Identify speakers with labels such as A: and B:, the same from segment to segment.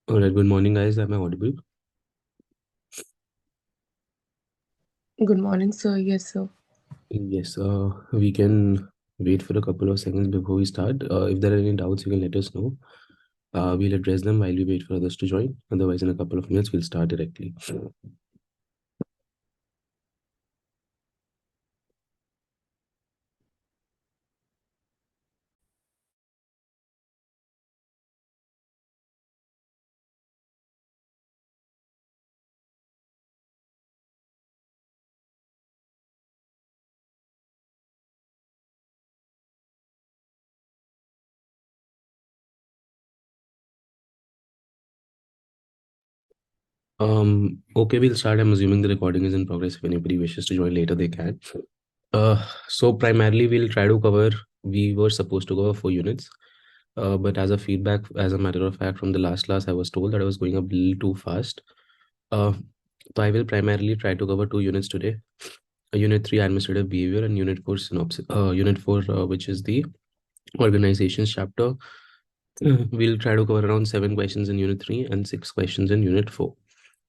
A: All right, good morning, guys. Am I audible?
B: Good morning, sir. Yes, sir.
A: Yes, we can wait for a couple of seconds before we start. If there are any doubts, you can let us know. We'll address them while we wait for others to join. Otherwise, in a couple of minutes, we'll start directly. Okay, we'll start. I'm assuming the recording is in progress. If anybody wishes to join later, they can. So primarily, we'll try to cover. We were supposed to cover 4 units, but as a feedback, as a matter of fact, from the last class, I was told that I was going a little too fast. Uh, so I will primarily try to cover 2 units today. Unit 3 administrative behavior and unit 4 synopsis, unit 4 which is the organizations chapter. We'll try to cover around 7 questions in unit 3 and 6 questions in unit 4.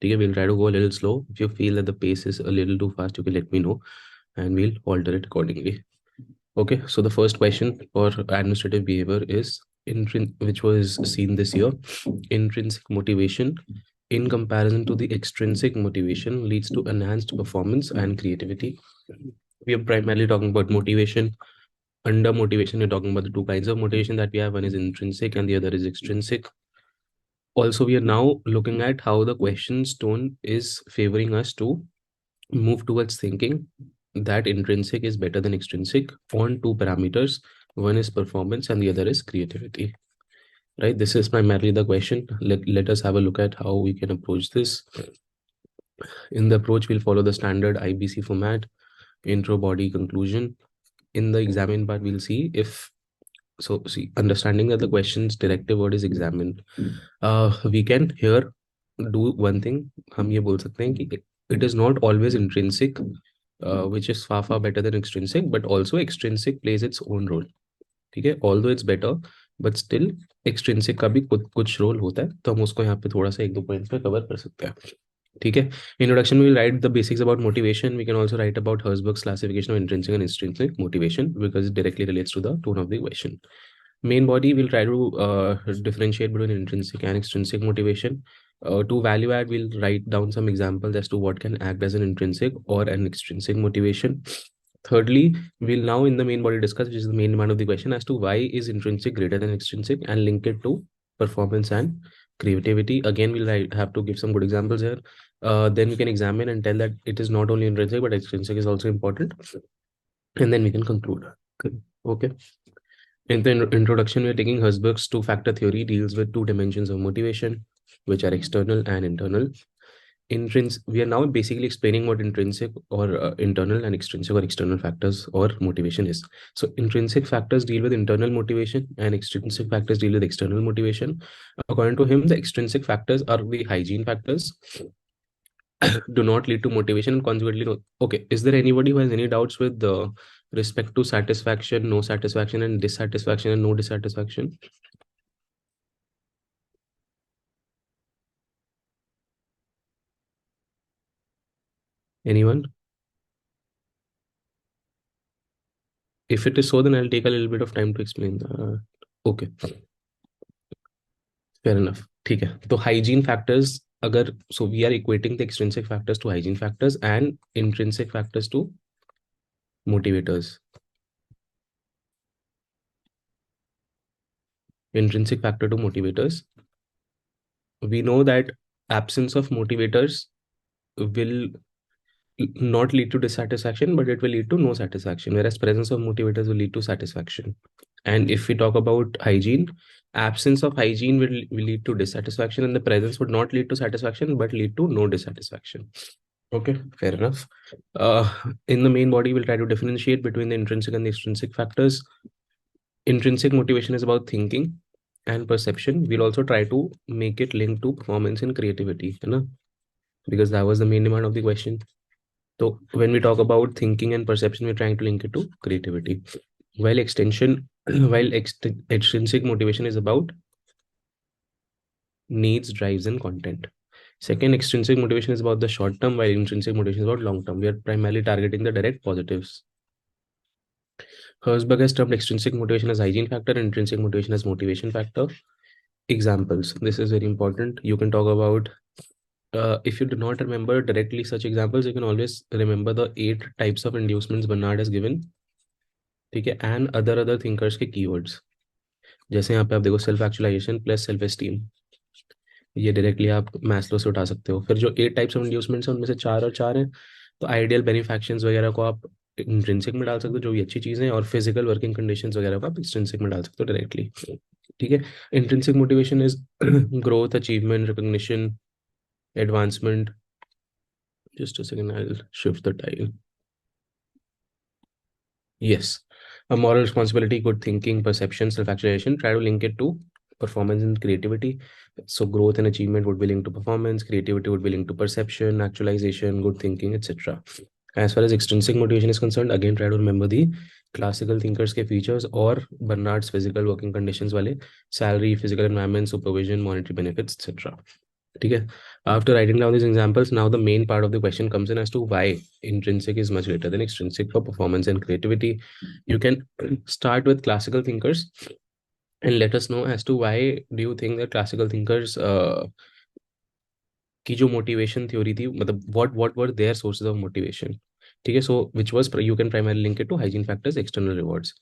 A: Okay, we'll try to go a little slow. If you feel that the pace is a little too fast, you can let me know and we'll alter it accordingly. Okay, so the first question for administrative behavior is which was seen this year. Intrinsic motivation in comparison to the extrinsic motivation leads to enhanced performance and creativity. We are primarily talking about motivation. Under motivation, we're talking about the two kinds of motivation that we have. One is intrinsic and the other is extrinsic. Also, we are now looking at how the question's tone is favoring us to move towards thinking that intrinsic is better than extrinsic on two parameters. One is performance and the other is creativity. Right? This is primarily the question. Let us have a look at how we can approach this. In the approach, we'll follow the standard IBC format: intro, body, conclusion. In the examine part, we'll see if see, understanding that the question's directive word is examine. We can here do one thing. हम ये बोल सकते हैं कि it is not always intrinsic, which is far better than extrinsic, but also extrinsic plays its own role. ठीक है, although it's better, but still extrinsic का भी कुछ रोल होता है, तो हम उसको यहाँ पे थोड़ा सा एक दो पॉइंट्स पे कवर कर सकते हैं. ठीक है. Introduction, we will write the basics about motivation. We can also write about Herzberg's classification of intrinsic and extrinsic motivation because it directly relates to the tone of the question. Main body will try to differentiate between intrinsic and extrinsic motivation. To value add, we'll write down some examples as to what can act as an intrinsic or an extrinsic motivation. Thirdly, we'll now in the main body discuss, which is the main demand of the question, as to why is intrinsic greater than extrinsic and link it to performance and creativity. Again, we'll have to give some good examples here. Then we can examine and tell that it is not only intrinsic, but extrinsic is also important. And then we can conclude. Okay. In the introduction, we're taking Herzberg's two-factor theory deals with two dimensions of motivation, which are external and internal. We are now basically explaining what intrinsic or internal and extrinsic or external factors or motivation is. So intrinsic factors deal with internal motivation and extrinsic factors deal with external motivation. According to him, the extrinsic factors are the hygiene factors, do not lead to motivation, and consequently no. Okay, is there anybody who has any doubts with respect to satisfaction, no satisfaction, and dissatisfaction and no dissatisfaction? Anyone? If it is so, then I'll take a little bit of time to explain. Okay, fair enough. ठीक है. तो hygiene factors, अगर so we are equating the extrinsic factors to hygiene factors and intrinsic factors to motivators. Intrinsic factor to motivators. We know that absence of motivators will not lead to dissatisfaction, but it will lead to no satisfaction, whereas presence of motivators will lead to satisfaction. And if we talk about hygiene, absence of hygiene will lead to dissatisfaction, and the presence would not lead to satisfaction, but lead to no dissatisfaction. Okay, fair enough. In the main body, we'll try to differentiate between the intrinsic and the extrinsic factors. Intrinsic motivation is about thinking and perception. We'll also try to make it linked to performance and creativity, you know, because that was the main demand of the question. So when we talk about thinking and perception, we're trying to link it to creativity. While extension, while extrinsic motivation is about needs, drives, and content. Second, extrinsic motivation is about the short term, while intrinsic motivation is about long term. We are primarily targeting the direct positives. Herzberg has termed extrinsic motivation as hygiene factor and intrinsic motivation as motivation factor. Examples. This is very important. You can talk about, if you do not remember directly such examples, you can always remember the 8 types of inducements Bernard has given. ठीक है, and other thinkers के keywords. जैसे यहाँ पे आप देखो self actualization plus self esteem, ये directly आप मैस्लो से उठा सकते हो। फिर जो 8 टाइप्स ऑफ इंड्यूसमेंट्स हैं उनमें से 4 और 4 हैं, तो आइडियल बेनिफैक्शंस वगैरह को आप इंट्रिंसिक में डाल सकते हो, जो भी अच्छी चीज़ें हैं, और फिजिकल वर्किंग कंडीशंस वगैरह को आप एक्सट्रिंसिक में डाल सकते हो डायरेक्टली। ठीक है। Intrinsic motivation is growth, achievement, recognition, advancement. Just a second, I will shift the tile. Yes, a moral responsibility, good thinking, perception, self-actualization. Try to link it to performance and creativity. So growth and achievement would be linked to performance, creativity would be linked to perception, actualization, good thinking, etc. As far as extrinsic motivation is concerned, again try to remember the classical thinkers के features और Bernard's physical working conditions वाले salary, physical environment, supervision, monetary benefits, etc. ठीक है. After writing down these examples, now the main part of the question comes in as to why intrinsic is much greater than extrinsic for performance and creativity. You can start with classical thinkers and let us know as to why do you think that classical thinkers की जो motivation theory थी, मतलब what were their sources of motivation. ठीक है. So which was, you can primarily link it to hygiene factors, external rewards.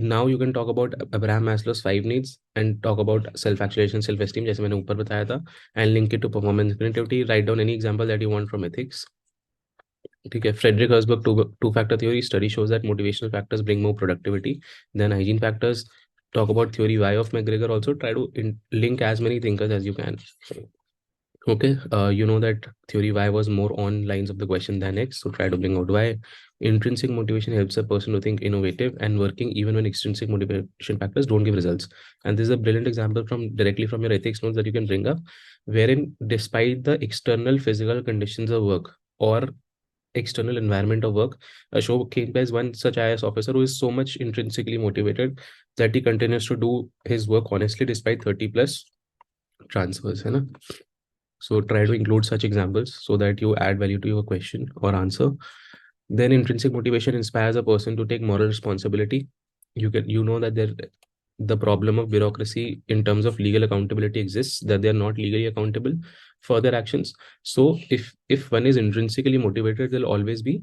A: Now you can talk about Abraham Maslow's 5 needs and talk about self-actualization, self-esteem, जैसे मैंने ऊपर बताया था, and link it to performance and creativity. Write down any example that you want from ethics. ठीक है. Frederick Herzberg two-factor theory study shows that motivational factors bring more productivity than hygiene factors. Talk about theory Y of McGregor also. Try to link as many thinkers as you can. Okay, you know that theory Y was more on lines of the question than X, so try to bring out Y. Intrinsic motivation helps a person to think innovative and working even when extrinsic motivation factors don't give results. And this is a brilliant example from directly from your ethics notes that you can bring up, wherein despite the external physical conditions of work or external environment of work, Ashok Khemka is one such IAS officer who is so much intrinsically motivated that he continues to do his work honestly despite 30 plus transfers. है ना? So try to include such examples so that you add value to your question or answer. Then intrinsic motivation inspires a person to take moral responsibility. You know that the problem of bureaucracy in terms of legal accountability exists, that they are not legally accountable for their actions. So if one is intrinsically motivated, they'll always be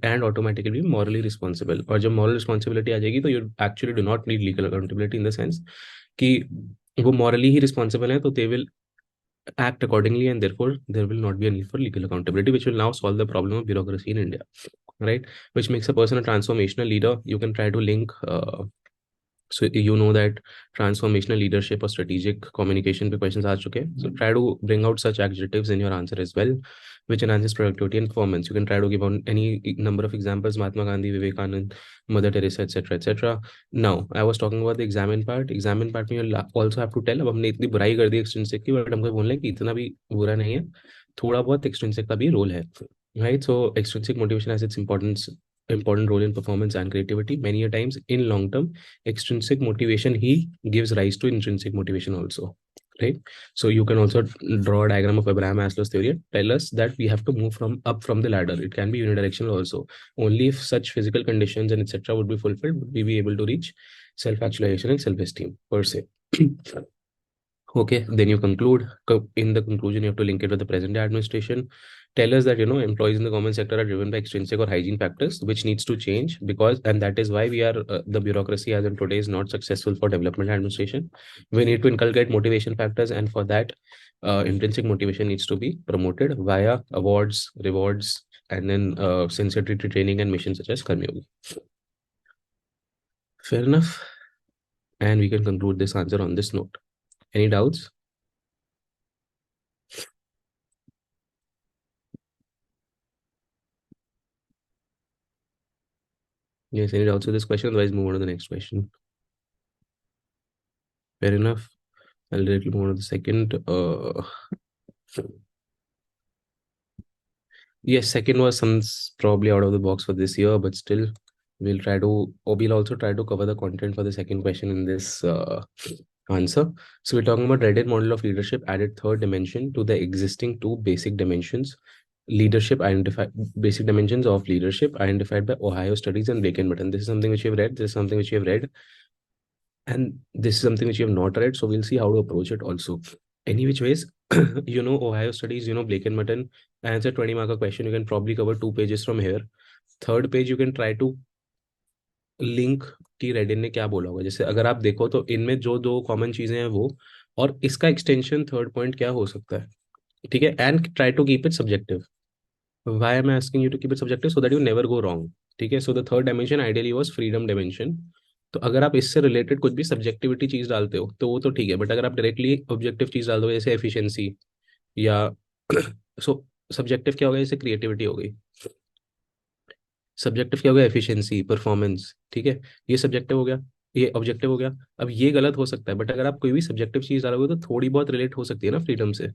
A: and automatically be morally responsible. और जब moral responsibility आ जाएगी तो you actually do not need legal accountability in the sense कि वो morally ही responsible हैं, तो they will act accordingly, and therefore there will not be a need for legal accountability, which will now solve the problem of bureaucracy in India, right? Which makes a person a transformational leader. You can try to link so you know that transformational leadership or strategic communication पे questions आ चुके हैं. So try to bring out such adjectives in your answer as well, which enhances productivity and performance. You can try to give on any number of examples: Mahatma Gandhi, Vivekanand, Mother Teresa, etc., etc. Now I was talking about the examine part. Examine part में you also have to tell, अब हमने इतनी बुराई कर दी extrinsic की, but हमको बोलना है कि इतना भी बुरा नहीं है, थोड़ा बहुत एक्सट्रिंसिक का भी रोल है, right? So extrinsic motivation has its important role in performance and creativity. Many a times in long term, extrinsic motivation he gives rise to intrinsic motivation also, right? So you can also draw a diagram of Abraham Maslow's theory and tell us that we have to move from up from the ladder. It can be unidirectional also. Only if such physical conditions and etc would be fulfilled would we be able to reach self-actualization and self-esteem per se. Okay, then you conclude. In the conclusion, you have to link it with the present day administration. Tell us that employees in the government sector are driven by extrinsic or hygiene factors, which needs to change, because and that is why we are the bureaucracy as in today is not successful for development administration. We need to inculcate motivation factors, and for that, intrinsic motivation needs to be promoted via awards, rewards, and then sensitivity training and missions such as Karmyogi. Fair enough, and we can conclude this answer on this note. Any doubts? Yes, any doubts with this question? Otherwise, move on to the next question. Fair enough. I'll directly move on to the second. Yes, second was some probably out of the box for this year, but still, we'll also try to cover the content for the second question in this Answer. So we're talking about Reddit model of leadership added third dimension to the existing two basic dimensions. Leadership identified basic dimensions of leadership identified by Ohio studies and Blake and Button. This is something which you've read. This is something which you have read, and this is something which you have not read. So we'll see how to approach it also. Any which ways, Ohio studies, Blake and Button. Answer 20 mark question. You can probably cover 2 pages from here. Third page you can try to link की रेडिन ने क्या बोला होगा, जैसे अगर आप देखो तो इनमें जो दो कॉमन चीजें हैं वो, और इसका एक्सटेंशन थर्ड पॉइंट क्या हो सकता है, ठीक है, and try to keep it subjective. Why am asking you to keep it subjective, so that you never go wrong. ठीक है, so the third dimension ideally was freedom dimension. तो अगर आप इससे रिलेटेड कुछ भी सब्जेक्टिविटी चीज डालते हो तो वो तो ठीक है, बट अगर आप डायरेक्टली ऑब्जेक्टिव चीज डाल दो जैसे एफिशिएंसी या सो सब्जेक्टिव क्या हो गया, जैसे क्रिएटिविटी हो गई. सब्जेक्टिव क्या हो गया, एफिशिएंसी, परफॉर्मेंस. ठीक है, ये सब्जेक्टिव हो गया, ये ऑब्जेक्टिव हो गया. अब ये गलत हो सकता है, बट अगर आप कोई भी सब्जेक्टिव चीज डालोगे तो थोड़ी बहुत रिलेट हो सकती है ना फ्रीडम से.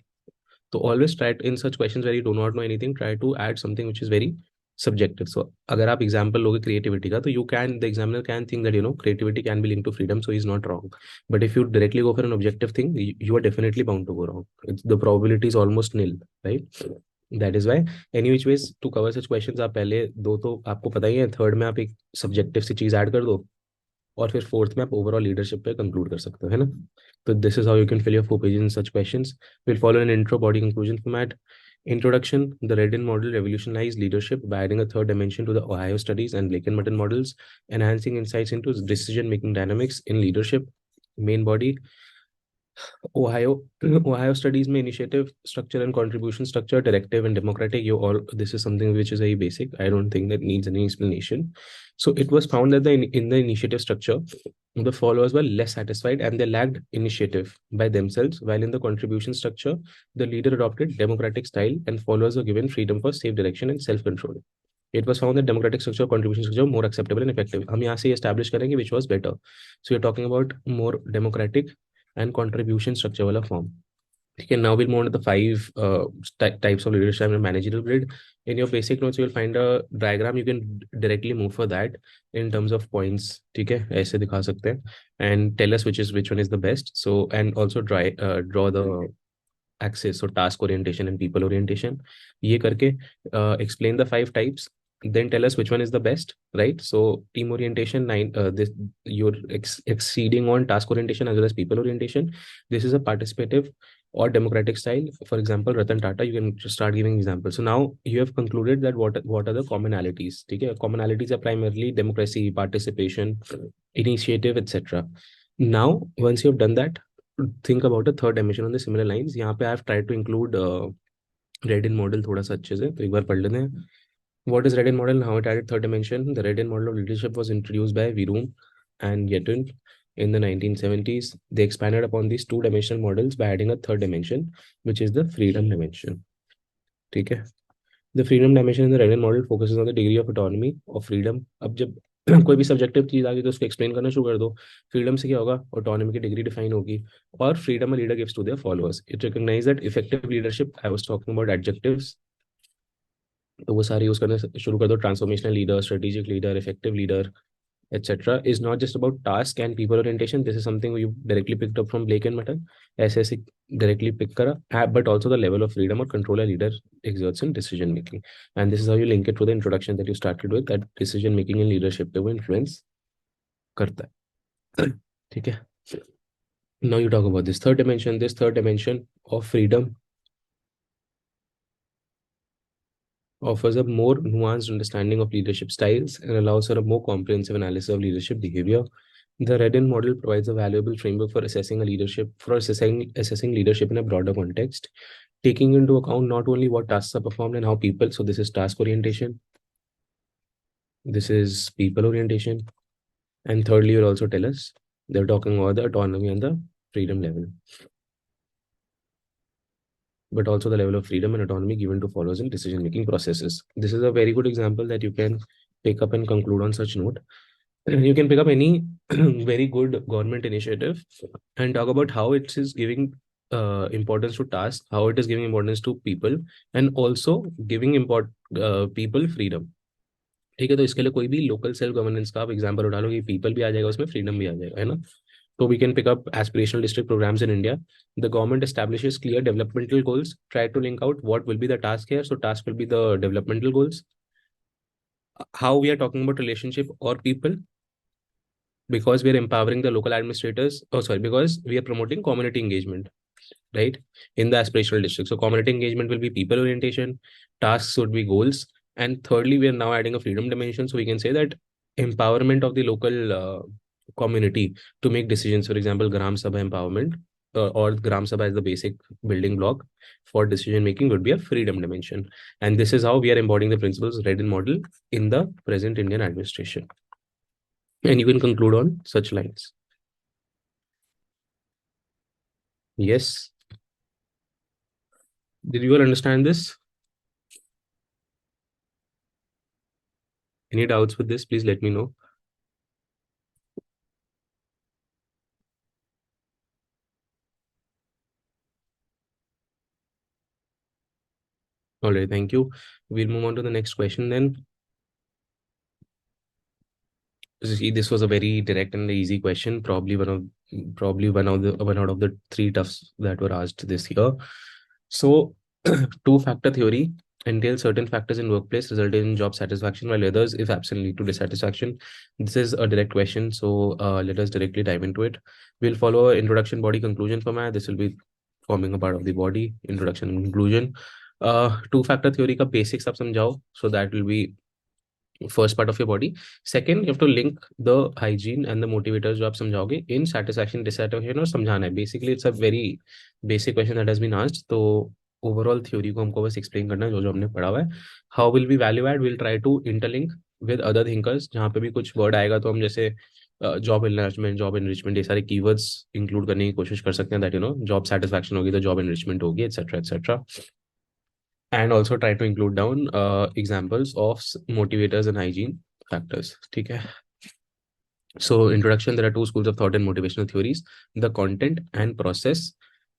A: तो always try in such questions where you do not know anything, try to add something which is very subjective. So अगर आप एग्जांपल लोगे क्रिएटिविटी का, तो you can the examiner can think that creativity can be link to freedom, so is not wrong. But if you directly go for an objective thing, you are definitely bound to go wrong. The probability is almost nil, right. That is why any which ways to cover such questions, आप पहले दो तो आपको पता ही है, third में आप एक सब्जेक्टिव सी चीज ऐड कर दो, और फिर फोर्थ में आप ओवरऑल लीडरशिप पे कंक्लूड कर सकते हो, है ना. तो this is how you can fill your 4 pages in such questions. Will follow an intro body conclusion format. Introduction. The Redden model revolutionized leadership by adding a third dimension to the Ohio studies and Blake and Button models, enhancing insights into decision-making dynamics in leadership. Main body. Ohio Ohio studies में initiative structure and contribution structure, directive and democratic. You all, this is something which is very basic. I don't think that needs any explanation. So it was found that in the initiative structure, the followers were less satisfied and they lacked initiative by themselves, while in the contribution structure, the leader adopted democratic style and followers were given freedom for safe direction and self-control. It was found that democratic structure, contribution structure, more acceptable and effective. हम यहाँ से establish करेंगे which was better. So you're talking about more democratic and contribution structure वाला form. Okay, now we'll move on to the five types of leadership and managerial grid. In your basic notes, you will find a diagram. You can directly move for that in terms of points. ठीक है, ऐसे दिखा सकते हैं. And tell us which one is the best. So and also draw the axis, so task orientation and people orientation. ये करके explain the 5 types. Then tell us which one is the best, right? So team orientation, this you're exceeding on task orientation as well as people orientation. This is a participative or democratic style. For example, Ratan Tata, you can just start giving examples. So now you have concluded that what are the commonalities. Okay, commonalities are primarily democracy, participation, initiative, etc. Now once you have done that, think about a third dimension on the similar lines. यहाँ पे I have tried to include Redin model थोड़ा सा अच्छे से, तो एक बार पढ़ लेते हैं. What is Redin model and how it added third dimension? The Redin model of leadership was introduced by Virum and Yetun in the 1970s. They expanded upon these two-dimensional models by adding a third dimension, which is the freedom dimension. ठीक है. The freedom dimension in the Redin model focuses on the degree of autonomy or freedom. अब जब कोई भी subjective चीज आ गई तो उसको एक्सप्लेन करना शुरू कर दो. फ्रीडम से क्या होगा, ऑटोनॉमी की डिग्री डिफाइन होगी, और freedom a leader gives to their followers. It recognize that effective leadership, I was talking about adjectives, तो वो सारे यूज करना शुरू कर दो. Transformational leader, strategic leader, effective leader, etc. is not just about task and people orientation. This is something you directly picked up from Blake and Mutton. ऐसे ऐसे directly pick करा, but also the level of freedom or control a leader exerts in decision making. And this is how you link it to the introduction that you started with, that decision making and leadership पे वो influence करता है. ठीक है. Now you talk about this third dimension. This third dimension of freedom offers a more nuanced understanding of leadership styles and allows for a more comprehensive analysis of leadership behavior. The Redden model provides a valuable framework for assessing leadership in a broader context, taking into account not only what tasks are performed and how people. So this is task orientation. This is people orientation. And thirdly, you'll also tell us they're talking about the autonomy and the freedom level, but also the level of freedom and autonomy given to followers in decision-making processes. This is a very good example that you can pick up and conclude on such note. You can pick up any very good government initiative and talk about how it is giving importance to tasks, how it is giving importance to people, and also giving people freedom. ठीक है, तो इसके लिए कोई भी local self governance का आप example उठा लो कि पीपल भी आ जाएगा उसमें, फ्रीडम भी आ जाएगा, है ना. So we can pick up aspirational district programs in India. The government establishes clear developmental goals, try to link out what will be the task here. So task will be the developmental goals. How we are talking about relationship or people, because we are empowering the local administrators. Oh, sorry, because we are promoting community engagement, right? In the aspirational district. So community engagement will be people orientation, tasks would be goals. And thirdly, we are now adding a freedom dimension. So we can say that empowerment of the local community to make decisions. For example, Gram Sabha empowerment or Gram Sabha as the basic building block for decision making would be a freedom dimension. And this is how we are embodying the principles read in model in the present Indian administration. And you can conclude on such lines. Yes. Did you all understand this? Any doubts with this? Please let me know. All right, thank you. We'll move on to the next question then. See, this was a very direct and easy question. Probably one out of the three toughs that were asked this year. So, two-factor theory entails certain factors in workplace resulting in job satisfaction, while others, if absent, lead to dissatisfaction. This is a direct question, so let us directly dive into it. We'll follow a introduction, body, conclusion format. This will be forming a part of the body, introduction and conclusion. Two-factor theory का basics आप समझाओ, so that will be first part of your body. Second, you have to link the hygiene and the motivators जो आप समझाओगे in satisfaction, dissatisfaction और समझाना है. Basically, it's a very basic question that has been asked. तो overall theory को हमको बस explain करना है जो जो हमने पढ़ा हुआ है. How will we value add? We'll try to interlink with other thinkers. जहाँ पे भी कुछ word आएगा तो हम जैसे जॉब एनरिचमेंट, जॉब एनरिचमेंट, ये सारे कीवर्ड्स इंक्लूड करने की कोशिश कर सकते हैं. दैट जॉब सेटिस्फैक्शन होगी तो जॉब एनरिचमेंट होगी, etcetera etcetera. And also try to include down examples of motivators and hygiene factors. Okay. So introduction, there are two schools of thought in motivational theories: the content and process,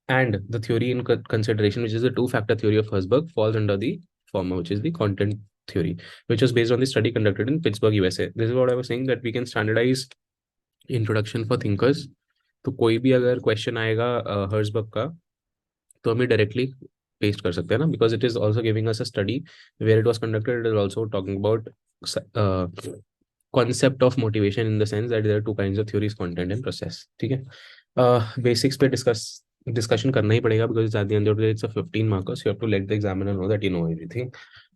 A: and the theory in consideration, which is the two-factor theory of Herzberg, falls under the former, which is the content theory, which was based on the study conducted in Pittsburgh, USA. This is what I was saying, that we can standardize introduction for thinkers. तो कोई भी अगर question आएगा Herzberg का तो हमें directly paste कर सकते हैं ना, because it is also giving us a study where it was conducted. It is also talking about concept of motivation in the sense that there are two kinds of theories, content and process. ठीक है. Basics पे discussion करना ही पड़ेगा, because at the end of the day it's a 15 markers. You have to let the examiner know that you know everything.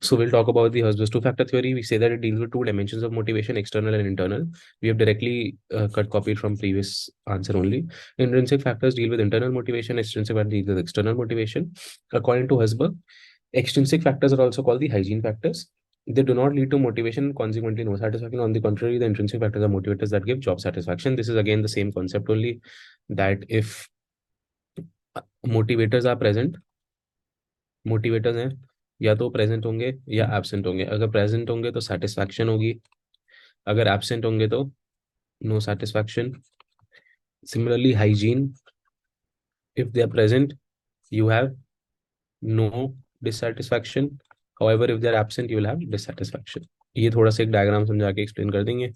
A: So we'll talk about the Herzberg's two-factor theory. We say that it deals with two dimensions of motivation, external and internal. We have directly cut copied from previous answer only. Intrinsic factors deal with internal motivation, extrinsic factors deal with external motivation. According to Herzberg, extrinsic factors are also called the hygiene factors. They do not lead to motivation, consequently no satisfaction. On the contrary, the intrinsic factors are motivators that give job satisfaction. This is again the same concept only, that if motivators are present, motivators हैं या तो present होंगे या absent होंगे. अगर present होंगे तो satisfaction होगी, अगर एब्सेंट होंगे तो no satisfaction. Similarly, hygiene, if they are present, you have no dissatisfaction. However, if they are absent, you will have dissatisfaction. ये थोड़ा सा एक डायग्राम समझा के एक्सप्लेन कर देंगे.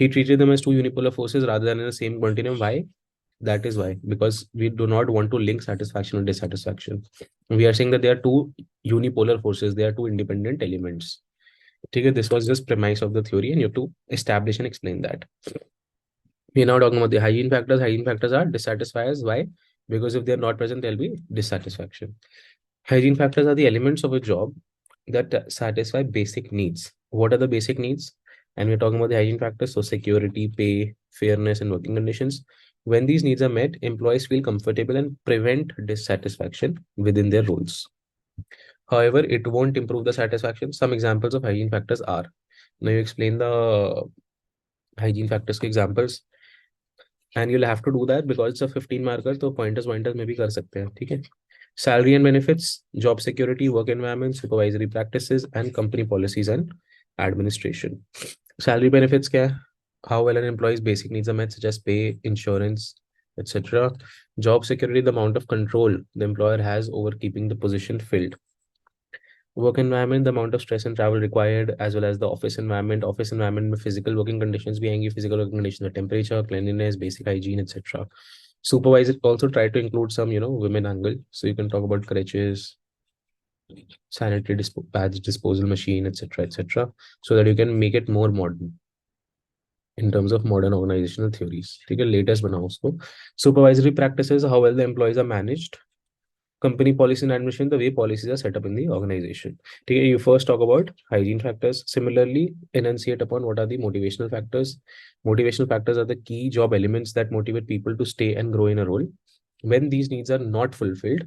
A: He treated them as two unipolar forces rather than in the same continuum. Why? That is why, because we do not want to link satisfaction or dissatisfaction. We are saying that they are two unipolar forces, they are two independent elements. Okay, this was just premise of the theory and you have to establish and explain that. We are now talking about the hygiene factors. Hygiene factors are dissatisfiers. Why? Because if they are not present, there will be dissatisfaction. Hygiene factors are the elements of a job that satisfy basic needs. What are the basic needs? And we're talking about the hygiene factors, so security, pay, fairness, and working conditions. When these needs are met, employees feel comfortable and prevent dissatisfaction within their roles. However, it won't improve the satisfaction. Some examples of hygiene factors are, now you explain the hygiene factors examples, and you'll have to do that because it's a 15 marker, so pointers में भी कर सकते हैं. ठीक है. Salary and benefits, job security, work environment, supervisory practices, and company policies and administration. Salary benefits क्या है? How well an employee's basic needs are met, such as pay, insurance, etc. Job security, the amount of control the employer has over keeping the position filled. Work environment, the amount of stress and travel required, as well as the office environment. Office environment में physical working conditions भी आएंगी. Physical working conditions are temperature, cleanliness, basic hygiene, etc. Supervisor also try to include some, women angle. So you can talk about crutches, sanitary pads disposal machine, etc., etc., so that you can make it more modern in terms of modern organizational theories. ठीक है, latest बनाओ उसको. Supervisory practices, how well the employees are managed. Company policy and administration, the way policies are set up in the organization. Okay, you first talk about hygiene factors. Similarly, enunciate upon what are the motivational factors. Motivational factors are the key job elements that motivate people to stay and grow in a role. When these needs are not fulfilled,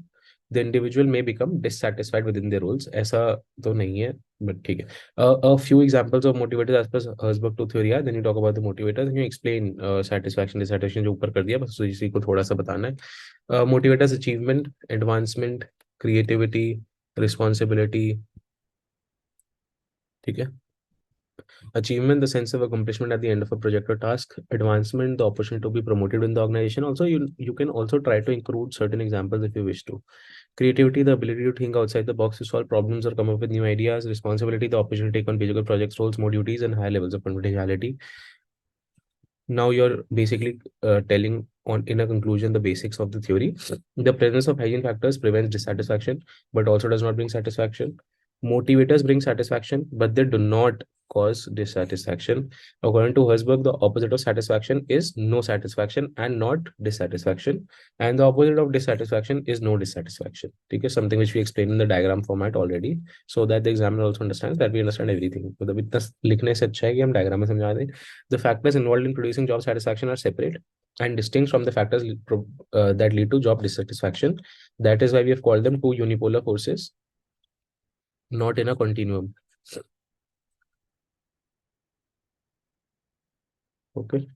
A: the individual may become dissatisfied within their roles. ऐसा तो नहीं है, but ठीक है. A few examples of motivators as per Herzberg to theory are. Then you talk about the motivators and you explain satisfaction, dissatisfaction जो ऊपर कर दिया, बस इसी को थोड़ा सा बताना है. Motivators achievement, advancement, creativity, responsibility. ठीक है. Achievement, the sense of accomplishment at the end of a project or task. Advancement, the opportunity to be promoted in the organization. Also, you can also try to include certain examples if you wish to. Creativity, the ability to think outside the box to solve problems or come up with new ideas. Responsibility, the opportunity to take on bigger projects, roles, more duties, and higher levels of confidentiality. Now you're basically telling on in a conclusion the basics of the theory. The presence of hygiene factors prevents dissatisfaction, but also does not bring satisfaction. Motivators bring satisfaction, but they do not cause dissatisfaction. According to Herzberg, the opposite of satisfaction is no satisfaction and not dissatisfaction. And the opposite of dissatisfaction is no dissatisfaction. Okay, something which we explained in the diagram format already, so that the examiner also understands that we understand everything. तो इतना लिखने से अच्छा है कि हम diagram में समझा दें. The factors involved in producing job satisfaction are separate and distinct from the factors that lead to job dissatisfaction. That is why we have called them two unipolar forces, not in a continuum. Okay.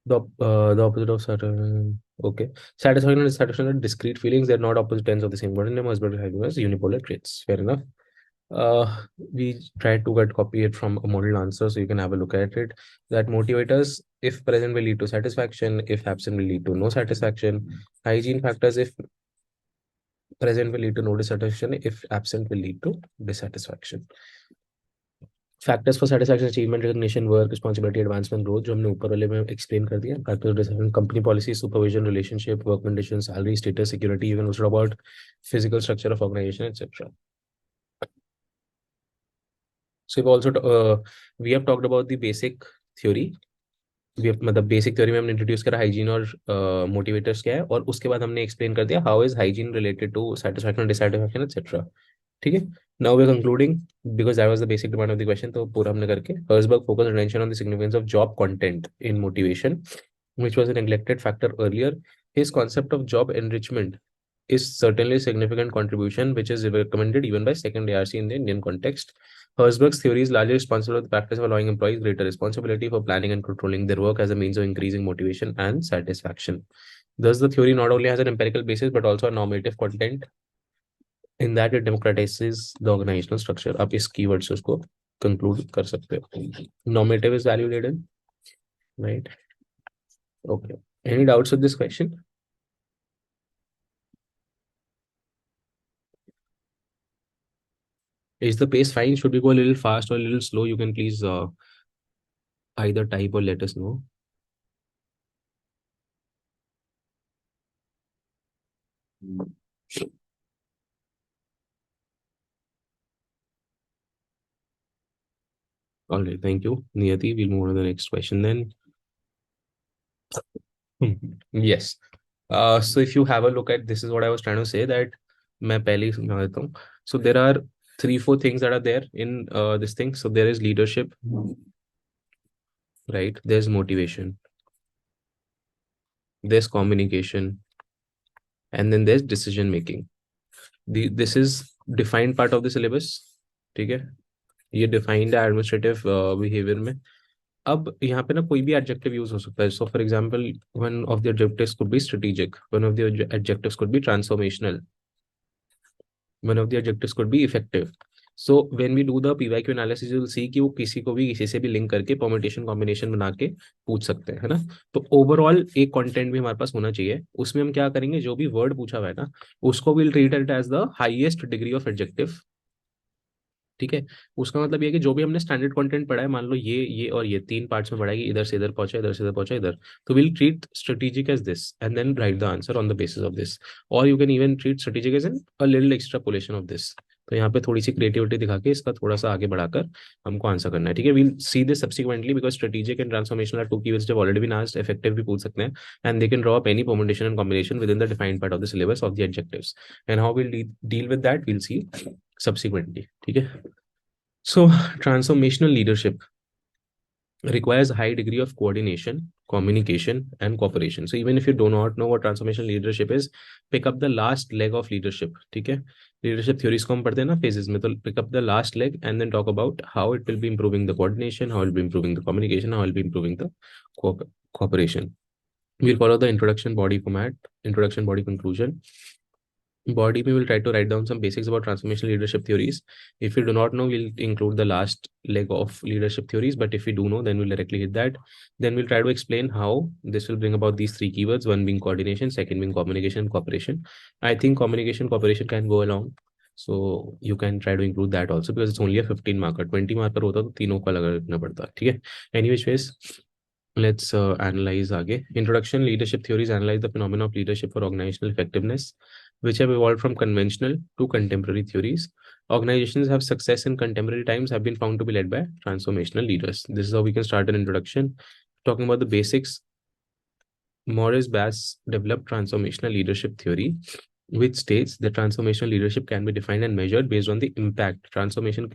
A: The opposite of certain. Okay. Satisfaction and dissatisfaction are discrete feelings. They're not opposite ends of the same coin. They must be as unipolar traits. Fair enough. We tried to get copy it from a model answer so you can have a look at it. That motivators, if present, will lead to satisfaction. If absent, will lead to no satisfaction. Hygiene factors, if present, will lead to no dissatisfaction. If absent, will lead to dissatisfaction. Factors for satisfaction achievement recognition work responsibility advancement growth जो हमने ऊपर वाले में explain कर दिया. Factors company policy supervision relationship work condition salary status security you can also about physical structure of organization etcetera. So we've also we have talked about the basic theory. मतलब basic theory में हमने introduce करा hygiene और motivators क्या है, और उसके बाद हमने एक्सप्लेन कर दिया how is hygiene related to satisfaction dissatisfaction etcetera. ठीक है. Now we are concluding because that was the basic demand of the question. तो पूरा हमने करके Herzberg focus attention on the significance of job content in motivation which was a neglected factor earlier. His concept of job enrichment is certainly a significant contribution which is recommended even by second ARC in the Indian context. Herzberg's theory is largely responsible for the practice of allowing employees greater responsibility for planning and controlling their work as a means of increasing motivation and satisfaction. Thus, the theory not only has an empirical basis but also a normative content in that it democratizes the organizational structure. आप इस keywords से उसको conclude कर सकते हो. Normative is value laden, right? Okay. Any doubts with this question? Is the pace fine? Should we go a little fast or a little slow? You can please either type or let us know. All right, thank you, Niyati. We'll move on to the next question then. Yes. So if you have a look at this is what I was trying to say that मैं पहले ही समझा देता हूँ. So there are 3-4 things that are there in this thing. So there is leadership, right? There's motivation, there's communication, and then there's decision making. This is defined part of the syllabus. ठीक है, ये defined है administrative behavior में. अब यहाँ पे ना कोई भी adjective use हो सकता है. So for example, one of the adjectives could be strategic, one of the adjectives could be transformational, one of the adjectives could be effective. So when we do the PYQ analysis you will see कि वो किसी को भी किसी से भी link करके permutation combination बना के पूछ सकते हैं, है ना। तो ओवरऑल एक कंटेंट भी हमारे पास होना चाहिए, उसमें हम क्या करेंगे, जो भी वर्ड पूछा हुआ है ना, उसको will treat it as the highest degree of adjective. ठीक है। उसका मतलब ये है कि जो भी हमने स्टैंडर्ड कंटेंट पढ़ा है, मान लो ये और ये तीन पार्ट्स में पढ़ा है कि इधर से इधर पहुंचा, इधर से इधर पहुंचा, इधर, तो will treat strategic as this and then write the answer on the basis of this. और you can even treat strategic as an a little extrapolation of this. तो यहाँ पे थोड़ी सी क्रिएटिविटी दिखा के इसका थोड़ा सा आगे बढ़ाकर हमको आंसर करना है। ठीक है, we'll see this subsequently because strategic and transformational are two keywords have already been asked, effective भी पूछ सकते हैं, and they can draw up any permutation and combination within the defined part of the syllabus of the adjectives, and how will deal with that will see subsequently. ठीक है। So, transformational leadership requires a high degree of coordination, communication, and cooperation. So, even if you do not know what transformational leadership is, pick up the last leg of leadership. ठीक है, leadership theories को हम पढ़ते हैं ना phases में, तो pick up the last leg and then talk about how it will be improving the coordination, how it will be improving the communication, how it will be improving the cooperation. We'll follow the introduction, body format, introduction, body, conclusion. Body, we will try to write down some basics about transformational leadership theories. If you do not know, we'll include the last leg of leadership theories, but if we do know, then we'll directly hit that. Then we'll try to explain how this will bring about these three keywords, one being coordination, second being communication and cooperation. I think communication cooperation can go along, so you can try to include that also, because it's only a 15 marker. 20 marker होता तो तीनों को अलग रखना पड़ता, ठीक है। Anyways, let's analyze आगे. Introduction, leadership theories analyze the phenomena of leadership for organizational effectiveness, which have evolved from conventional to contemporary theories. Organizations have success in contemporary times have been found to be led by transformational leaders. This is how we can start an introduction. Talking about the basics, Maurice Bass developed transformational leadership theory, which states that transformational leadership can be defined and measured based on the impact. Transformation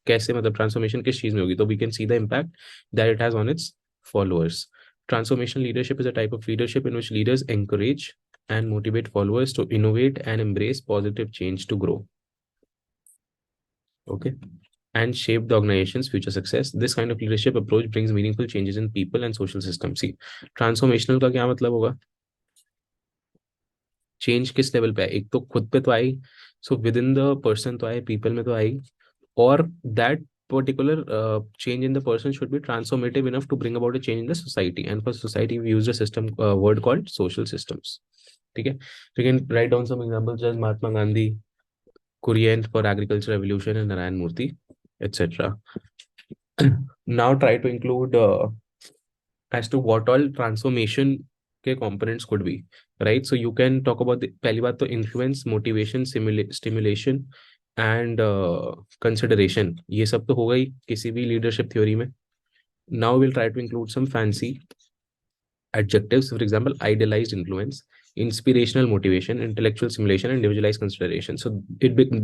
A: कैसे, मतलब transformation किस चीज में होगी, तो we can see the impact that it has on its followers. Transformational leadership is a type of leadership in which leaders encourage and motivate followers to innovate and embrace positive change to grow. Okay. And shape the organization's future success. This kind of leadership approach brings meaningful changes in people and social systems. See, transformational का क्या मतलब होगा? Change किस level पे है, एक तो खुद पे तो आई, so within the person तो आए, पीपल में तो आई, or that particular change in the person should be transformative enough to bring about a change in the society, and for society we use a system word called social systems. ठीक है, you can write down some examples as Mahatma Gandhi, Korean for agriculture revolution, and Narayan Murthy, etc. Now try to include as to what all transformation के components could be, right? So you can talk about the पहली बात तो influence, motivation, stimulation and consideration, ये सब तो हो गई किसी भी लीडरशिप थ्योरी में. Now will try to include some fancy adjectives, for example, idealized influence, inspirational motivation, intellectual stimulation, and individualized consideration. So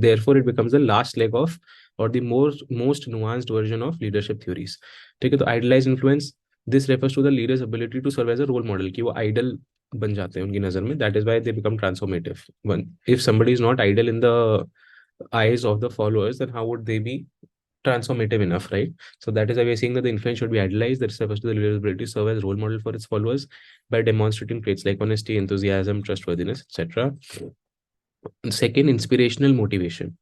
A: therefore it becomes the last leg of, or the most nuanced version of leadership theories. ठीक है, तो idealized influence, this refers to the leader's ability to serve as a role model, कि वो idol बन जाते हैं उनकी नजर में. That is why they become transformative. One, if somebody is not idol in the eyes of the followers, then how would they be transformative enough, right? So that is why we're saying that the influence should be idolized. That refers to the leader's ability to serve as role model for its followers by demonstrating traits like honesty, enthusiasm, trustworthiness, etc. Second, inspirational motivation.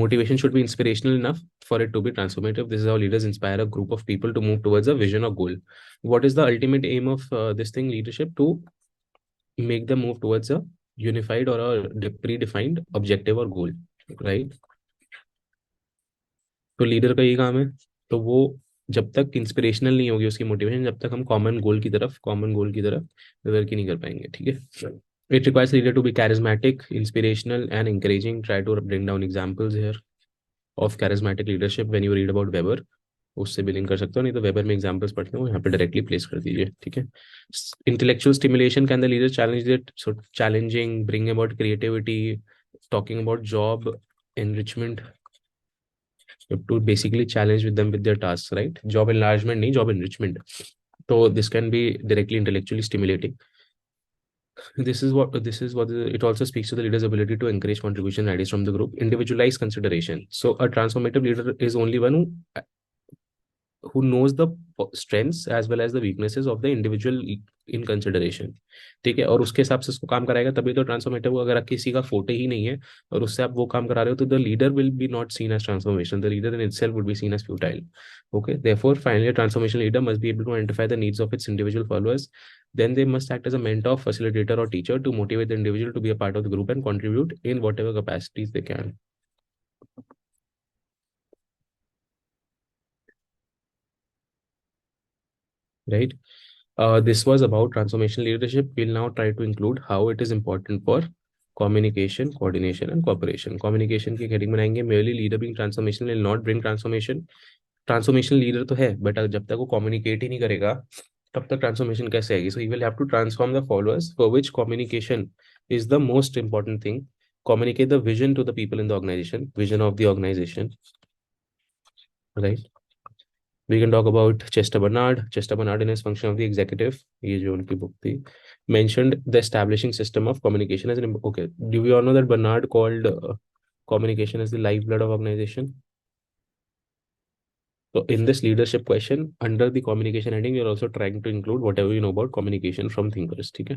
A: Motivation should be inspirational enough for it to be transformative. This is how leaders inspire a group of people to move towards a vision or goal. What is the ultimate aim of this thing, leadership? To make them move towards a unified or a predefined objective or goal, right? तो leader का यही काम है. तो वो जब तक inspirational नहीं होगी उसकी मोटिवेशन, जब तक हम कॉमन गोल की तरफ वर्क ही नहीं कर पाएंगे. ठीक है. It requires leader to be charismatic, inspirational and encouraging. Try to bring down examples here of charismatic leadership when you read about Weber. उससे भी लिंक कर सकते हो, नहीं तो वेबर में एग्जांपल्स पढ़ते हो, यहाँ पे डायरेक्टली प्लेस कर दीजिए. ठीक है. Intellectual stimulation, can the leader challenge it, so challenging, bring about creativity, talking about job enrichment. You have to basically challenge with them with their tasks, right? Job enlargement, नहीं job enrichment. So this can be directly intellectually stimulating. It also speaks to the leader's ability to encourage contribution ideas from the group. Individualized consideration. So a transformative leader is only one who who knows the strengths as well as the weaknesses of the individual in consideration. ठीक है, और उसके हिसाब से उसको काम कराएगा, तभी तो ट्रांसफॉर्मेटिव होगा। अगर किसी का फोटे ही नहीं है और उससे आप वो काम करा रहे हो, तो the leader will be not seen as transformation, the leader in itself would be seen as futile. Okay, therefore finally a transformation leader must be able to identify the needs of its individual followers. Then they must act as a mentor, facilitator or teacher to motivate the individual to be a part of the group and contribute in whatever capacities they can. Right. This was about transformation leadership. We'll now try to include how it is important for communication, coordination, and cooperation. Communication की heading बनाएंगे. Merely leader being transformation will not bring transformation. Transformational leader तो है, but जब तक वो communicate ही नहीं करेगा, तब तक ट्रांसफॉर्मेशन कैसे आएगी? So he will have to transform the followers, for which communication is the most important thing. Communicate the vision to the people in the organization, vision of the organization, right? We can talk about Chester Bernard. Chester Bernard, in his function of the executive, ये जो उनकी book थी, mentioned the establishing system of communication as an okay. Do we all know that Bernard called communication as the lifeblood of organization? So in this leadership question, under the communication heading, you're also trying to include whatever you know about communication from thinkers. Okay?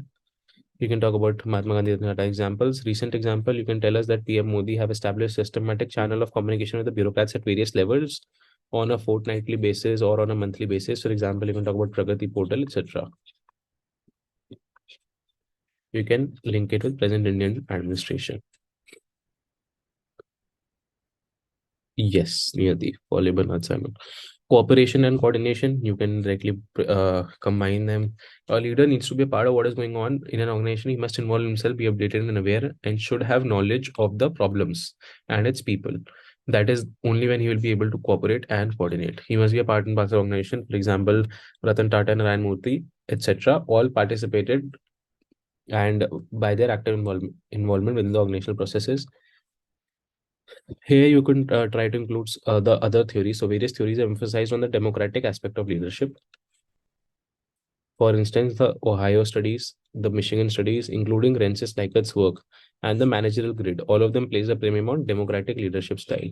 A: You can talk about Mahatma Gandhi Ratna examples. Recent example, you can tell us that PM Modi have established systematic channel of communication with the bureaucrats at various levels on a fortnightly basis or on a monthly basis. For example, you can talk about Pragati portal, etc. You can link it with present Indian administration. Yes, near the Bernard Simon. Cooperation and coordination, you can directly combine them. A leader needs to be a part of what is going on in an organization. He must involve himself, be updated and aware, and should have knowledge of the problems and its people. That is only when he will be able to cooperate and coordinate. He must be a part and parcel of organization. For example, Ratan Tata and Ryan Murthy, etc., all participated, and by their active involvement within the organizational processes. Here you can try to include the other theories. So various theories are emphasized on the democratic aspect of leadership. For instance, the Ohio studies, the Michigan studies, including Rensis Liket's work, and the managerial grid, all of them place a premium on democratic leadership style.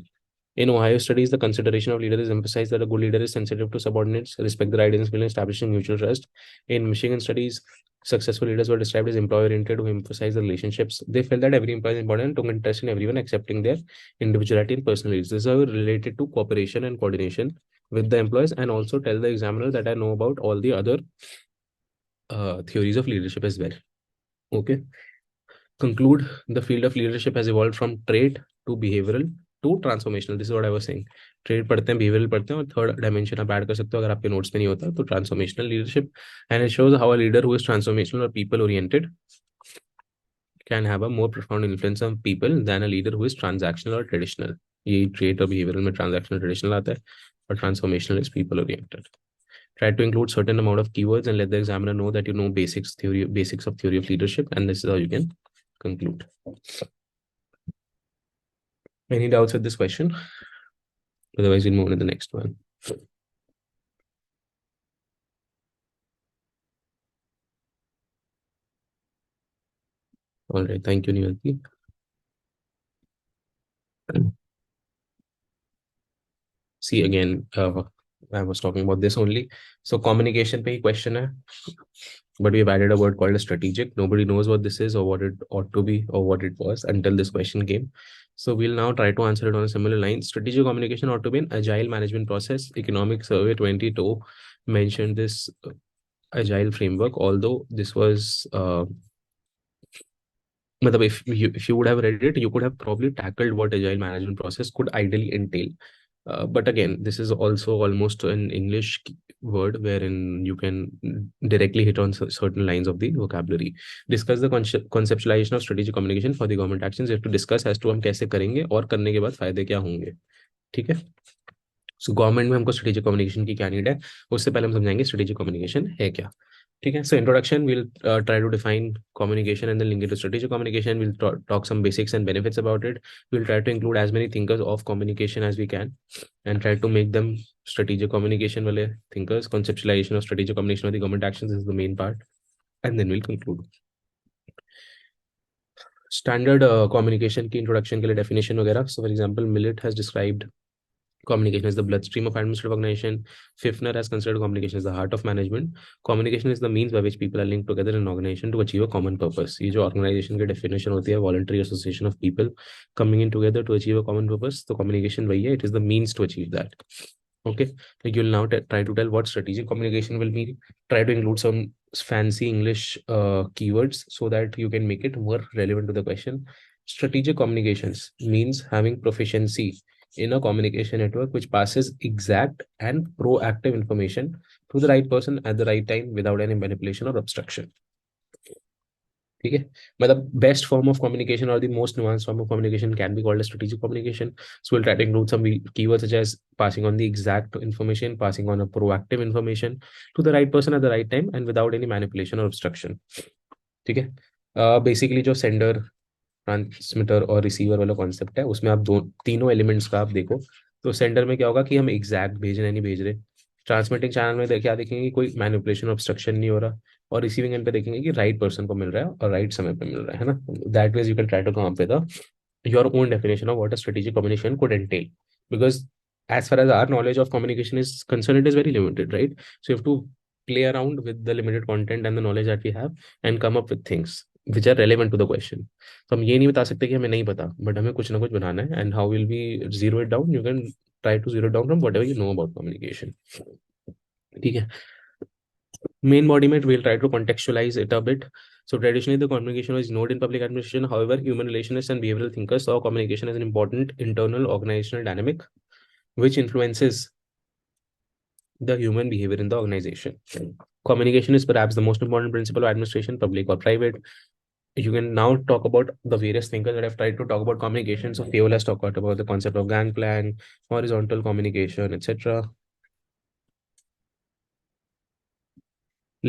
A: In Ohio studies, the consideration of leader is emphasized that a good leader is sensitive to subordinates, respect the right and skill in establishing mutual trust. In Michigan studies, successful leaders were described as employer-oriented who emphasize the relationships. They felt that every employee is important and took interest in everyone, accepting their individuality and personal needs. This is related to cooperation and coordination with the employees, and also tell the examiner that I know about all the other theories of leadership as well. Okay. Conclude, the field of leadership has evolved from trait to behavioral to transformational. This is what I was saying. Trade पढ़ते हैं, behavioural पढ़ते हैं, और third dimension आप add कर सकते हो अगर आपके नोट्स में नहीं होता तो transformational leadership. And it shows how a leader who is transformational और people oriented can have a more profound influence on people than a leader who is transactional or traditional. ये trait और behavioral में transactional traditional आता है, और transformational is people oriented. Try to include certain amount of keywords and let the examiner know that you know basics of theory of leadership, and this is how you can conclude. Any doubts with this question? Otherwise, we'll move on to the next one. All right, thank you, Nivalti. See again, I was talking about this only. So communication पे ही question है, but we've added a word called a strategic. Nobody knows what this is or what it ought to be or what it was until this question came. So we'll now try to answer it on a similar line. Strategic communication ought to be an agile management process. Economic Survey 22 mentioned this agile framework, although this was if you would have read it, you could have probably tackled what agile management process could ideally entail. But again, this is also almost an English word wherein you can directly hit on certain lines of the vocabulary. Discuss the conceptualization of strategic communication for the government actions. You have to discuss as to हम कैसे करेंगे और करने के बाद फायदे क्या होंगे. ठीक है. सो गवर्नमेंट में हमको स्ट्रेटेजिक कम्युनिकेशन की क्या नीड है, उससे पहले हम समझाएंगे स्ट्रेटेजिक कम्युनिकेशन है क्या. ठीक है. So introduction, will try to define communication and then link it to strategic communication. We'll talk some basics and benefits about it. We'll try to include as many thinkers of communication as we can and try to make them strategic communication wale thinkers. Conceptualization of strategic communication of the government actions is the main part, and then we'll conclude. Standard communication की introduction के लिए definition वगैरह. So for example, Millett has described Communication is the bloodstream of administrative organization. Fifner has considered communication as the heart of management. Communication is the means by which people are linked together in an organization to achieve a common purpose. ये जो organization की definition होती है, voluntary association of people coming in together to achieve a common purpose. तो communication वही है, it is the means to achieve that. Okay, like you'll now try to tell what strategic communication will be. Try to include some fancy English keywords so that you can make it more relevant to the question. Strategic communications means having proficiency in a communication network which passes exact and proactive information to the right person at the right time without any manipulation or obstruction. ठीक है, मतलब best form of communication or the most nuanced form of communication can be called a strategic communication. So we'll try to include some keywords such as passing on the exact information, passing on a proactive information to the right person at the right time and without any manipulation or obstruction. ठीक है, basically जो sender, transmitter और receiver वाला concept है, उसमें आप दो तीनों एलिमेंट्स का आप देखो तो सेंडर में क्या होगा कि हम एग्जैक्ट भेज रहे हैं, नहीं भेज रहे। ट्रांसमिटिंग चैनल में क्या देखेंगे कि कोई मैनिपुलेशन ऑब्स्ट्रक्शन नहीं हो रहा, और रिसीविंग एंड पे देखेंगे कि राइट पर्सन को मिल रहा है और राइट समय पे मिल रहा है ना। That ways you can try to come up with your own definition of what a strategic communication could entail, because as far as our knowledge of communication is concerned, it is very limited, right? So you have to play around with the limited content and the knowledge that we have and come up with things which are relevant to the question. तो हम ये नहीं बता सकते कि हमें नहीं पता, बट हमें कुछ ना कुछ बनाना है। And how will we zero it down? You can try to zero down from whatever you know about communication. ठीक है, main body mate, we'll try to contextualize it a bit. So traditionally, the communication was ignored in public administration. However, human relationists and behavioral thinkers saw communication as an important internal organizational dynamic, which influences the human behavior in the organization. Communication is perhaps the most important principle of administration, public or private. You can now talk about the various thinkers that have tried to talk about communication. So Fayol has talked about the concept of gangplank, horizontal communication, etc.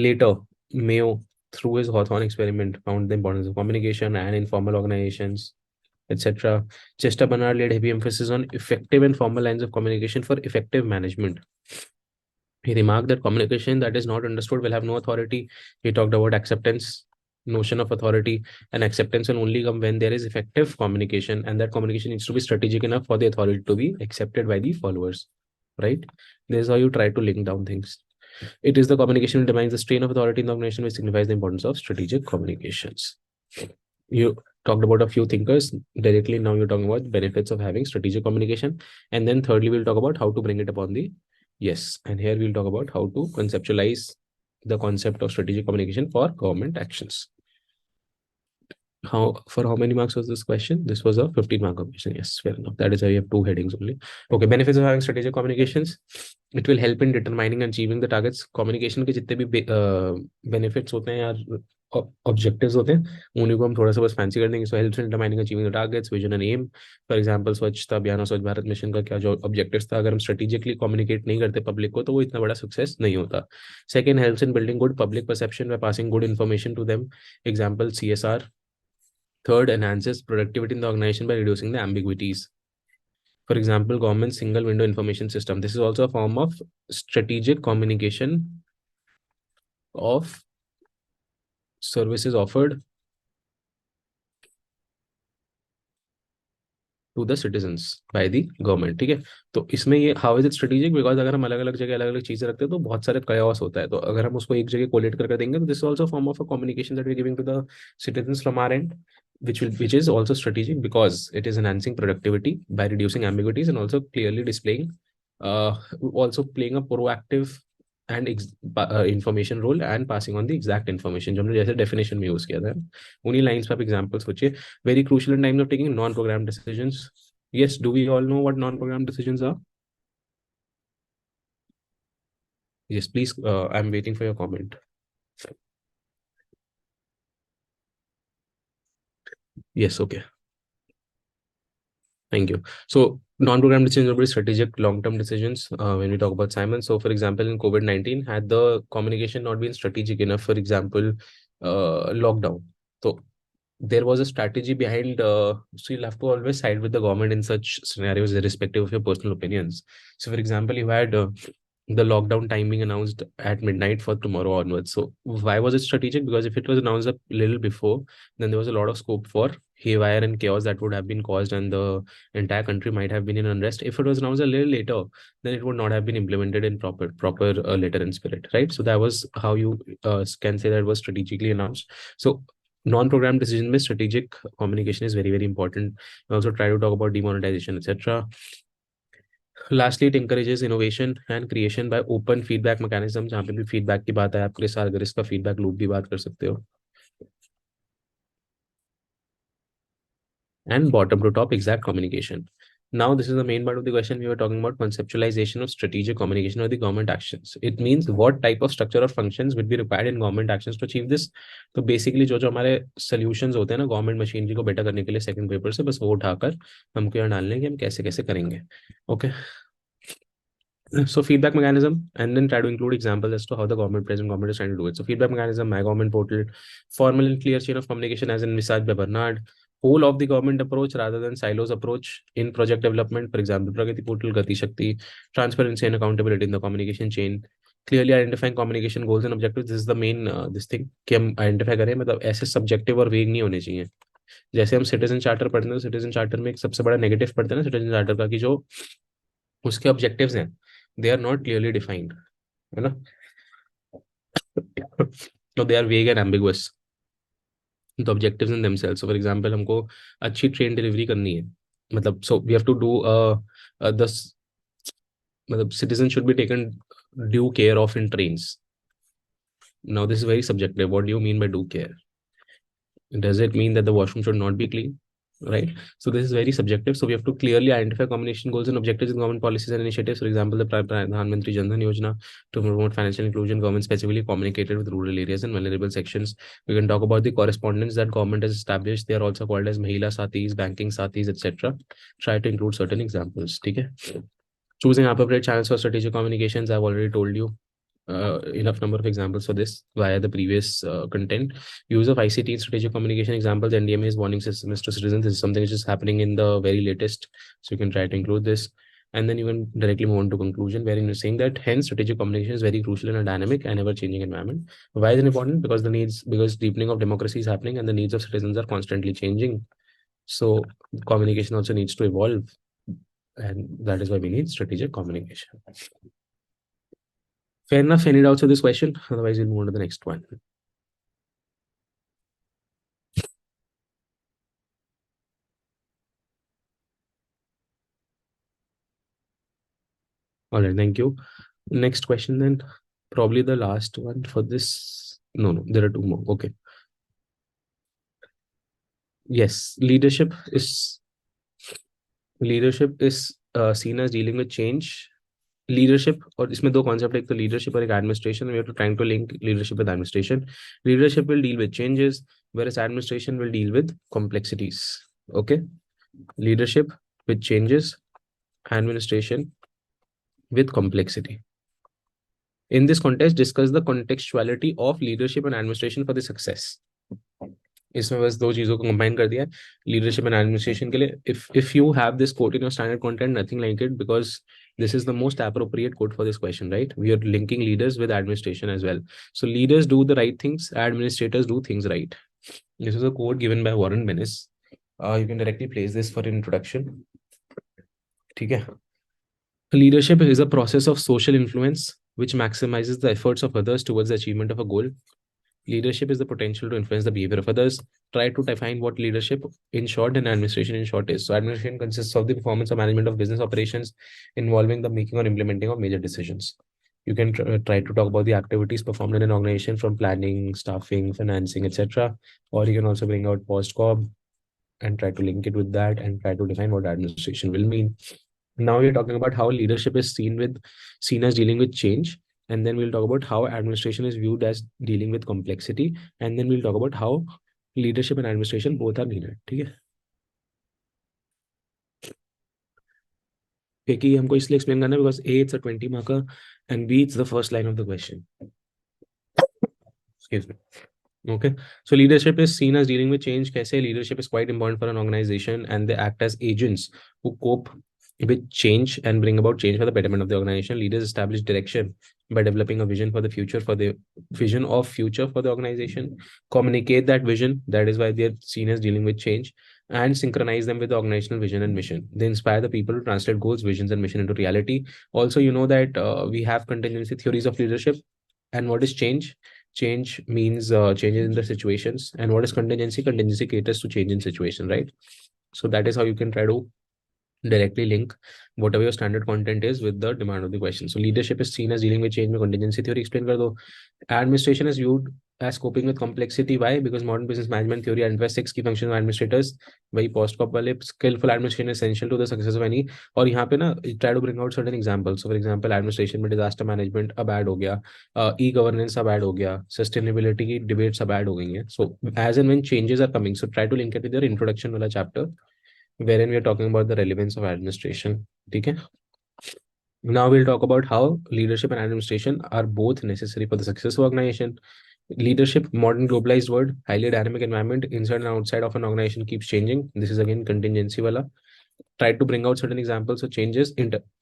A: Later, Mayo, through his Hawthorne experiment, found the importance of communication and informal organizations, etc. Chester Barnard laid heavy emphasis on effective and formal lines of communication for effective management. He remarked that communication that is not understood will have no authority. He talked about acceptance, notion of authority, and acceptance will only come when there is effective communication, and that communication needs to be strategic enough for the authority to be accepted by the followers, right? This is how you try to link down things. It is the communication that determines the strain of authority in the organization, which signifies the importance of strategic communications. You talked about a few thinkers directly. Now you're talking about benefits of having strategic communication. And then thirdly, we'll talk about how to bring it upon the yes. And here we'll talk about how to conceptualize the concept of strategic communication for government actions. For how many marks was this question? This was a 15-mark question. Yes, fair enough. That is why we have two headings only. Okay, benefits of having strategic communications. It will help in determining and achieving the targets. Communication के जितने भी benefits होते हैं यार, objectives होते हैं, उन्हीं को हम थोड़ा सा बस फैंसी कर देंगे. So helps in determining and achieving the targets, vision and aim. For example, स्वच्छता अभियान और स्वच्छ भारत मिशन का क्या जो objectives था, अगर हम strategically communicate नहीं करते public को, तो वो इतना बड़ा success नहीं होता. Second, helps in building good public perception by passing good information to them. Example, CSR. Third, enhances productivity in the organization by reducing the ambiguities. For example, government single window information system. This is also a form of strategic communication of services offered to the citizens by the government. ठीक है, तो इसमें ये how is it strategic, because अगर हम अलग अलग जगह अलग अलग चीजें रखते हैं तो बहुत सारे कयास होता है, तो अगर हम उसको एक जगह कोलेट करके देंगे तो this is also form of a communication that we giving to the citizens from our end, which is also strategic because it is enhancing productivity by reducing ambiguities and also clearly displaying, also playing a proactive and information role and passing on the exact information जो हमने जैसे definition में use किया था, उन्हीं lines पे आप examples सोचिए. Very crucial in times of taking non-programmed decisions. Yes, do we all know what non-programmed decisions are? Yes, please. I'm waiting for your comment. Yes, okay. Thank you. So non-programmed decisions are very strategic long-term decisions when we talk about Simon. So for example, in COVID-19, had the communication not been strategic enough, for example, lockdown. So there was a strategy behind, so you'll have to always side with the government in such scenarios, irrespective of your personal opinions. So for example, you had the lockdown timing announced at midnight for tomorrow onwards. So why was it strategic? Because if it was announced a little before, then there was a lot of scope for haywire and chaos that would have been caused, and the entire country might have been in unrest. If it was announced a little later, then it would not have been implemented in proper letter and spirit, right? So that was how you can say that it was strategically announced. So non-program decision with strategic communication is very, very important. We also try to talk about demonetization, etc. Lastly, it encourages innovation and creation by open feedback mechanism, जहाँ पे भी feedback की बात है आपके साथ, अगर इसका feedback loop भी बात कर सकते हो. And bottom to top exact communication. Now, this is the main part of the question. We were talking about conceptualization of strategic communication or the government actions. It means what type of structure or functions would be required in government actions to achieve this. तो basically जो जो हमारे solutions होते हैं ना government machinery को better करने के लिए सेकंड पेपर से, बस वो उठाकर हमको यहाँ डालने कि हम कैसे कैसे करेंगे. Okay. So feedback mechanism, and then try to include examples as to how the present government is trying to do it. So feedback mechanism, my government portal, formal and clear chain of communication as in Visaj by Bernard, whole of the government approach rather than silos approach in project development. For example, Pragati portal, Gati Shakti, transparency and accountability in the communication chain, clearly identifying communication goals and objectives. This is the main this thing कि हम identify करें, मतलब ऐसे subjective और vague नहीं होने चाहिए. जैसे हम सिटीजन चार्टर पढ़ते हैं, सिटीजन चार्टर में एक सबसे बड़ा नेगेटिव पढ़ते हैं ना सिटीजन चार्टर का, कि जो उसके ऑब्जेक्टिव्स हैं they are not clearly defined, है ना. So they are vague and ambiguous, the objectives in themselves. So for example, हमको अच्छी ट्रेन डिलीवरी करनी है, मतलब so we have to do this, मतलब citizens should be taken due care of in trains. Now this is very subjective. What do you mean by due care? Does it mean that the washroom should not be clean? Right. So this is very subjective. So we have to clearly identify combination goals and objectives in government policies and initiatives. For example, the Pradhan Mantri Jan Dhan Yojana to promote financial inclusion, government specifically communicated with rural areas and vulnerable sections. We can talk about the correspondence that government has established. They are also called as Mahila Sathis, Banking Sathis, etc. Try to include certain examples. Okay. Choosing appropriate channels for strategic communications, I've already told you enough number of examples for this via the previous content. Use of ICT in strategic communication examples, NDMA's warning systems to citizens. This is something which is happening in the very latest, so you can try to include this. And then you can directly move on to conclusion, wherein you're saying that hence strategic communication is very crucial in a dynamic and ever-changing environment. Why is it important? Because deepening of democracy is happening and the needs of citizens are constantly changing. So communication also needs to evolve, and that is why we need strategic communication. Fair enough. Any doubts on this question? Otherwise, we'll move on to the next one. All right, thank you. Next question then, probably the last one for this. No, there are two more. Okay. Yes, leadership is seen as dealing with change. Leadership, और इसमें दो concept, एक तो leadership और एक administration. We have to trying to link leadership with administration. Leadership will deal with changes, whereas administration will deal with complexities. Okay, leadership with changes, administration with complexity. In this context, discuss the contextuality of leadership and administration for the success. इसमें बस दो चीजों को combine कर दिया leadership and administration के लिए. If you have this quote in your standard content, nothing like it, because this is the most appropriate quote for this question, right? We are linking leaders with administration as well. So leaders do the right things, administrators do things right. This is a quote given by Warren Bennis. You can directly place this for introduction. ठीक है. Leadership is a process of social influence which maximizes the efforts of others towards the achievement of a goal. Leadership is the potential to influence the behavior of others. Try to define what leadership in short and administration in short is. So administration consists of the performance or management of business operations involving the making or implementing of major decisions. You can try to talk about the activities performed in an organization, from planning, staffing, financing, etc. Or you can also bring out post-cob and try to link it with that and try to define what administration will mean. Now we're talking about how leadership is seen as dealing with change, and then we'll talk about how administration is viewed as dealing with complexity, and then we'll talk about how leadership and administration both are needed. ठीक है, क्योंकि हमको इसलिए explain करना है because A, it's a 20 marker, and B, it's the first line of the question. Excuse me. Okay, so leadership is seen as dealing with change. Kaise leadership is quite important for an organization, and they act as agents who cope with change and bring about change for the betterment of the organization. Leaders establish direction by developing a vision for the future, for the organization, communicate that vision. That is why they are seen as dealing with change. and synchronize them with the organizational vision and mission. They inspire the people to translate goals, visions, and mission into reality. Also, you know that we have contingency theories of leadership. And what is change? Change means changes in the situations. And what is contingency? Contingency caters to change in situation, right? So that is how you can try to directly link whatever your standard content is with the demand of the question. So leadership is seen as dealing with change. में contingency theory explain कर दो. Administration is viewed as coping with complexity. Why? Because modern business management theory identifies six key functions of administrators. वही post cop वाले skillful administration is essential to the success of any. और यहाँ पे ना try to bring out certain examples. So for example, administration में disaster management अब add हो गया, e-governance अब add हो गया, sustainability की debates अब add हो गई हैं. So as and when changes are coming, so try to link it with your introduction वाला chapter wherein we are talking about the relevance of administration. Okay. Now we'll talk about how leadership and administration are both necessary for the success of organization. Leadership, modern globalized world, highly dynamic environment, inside and outside of an organization keeps changing. This is again contingency wala. Try to bring out certain examples of changes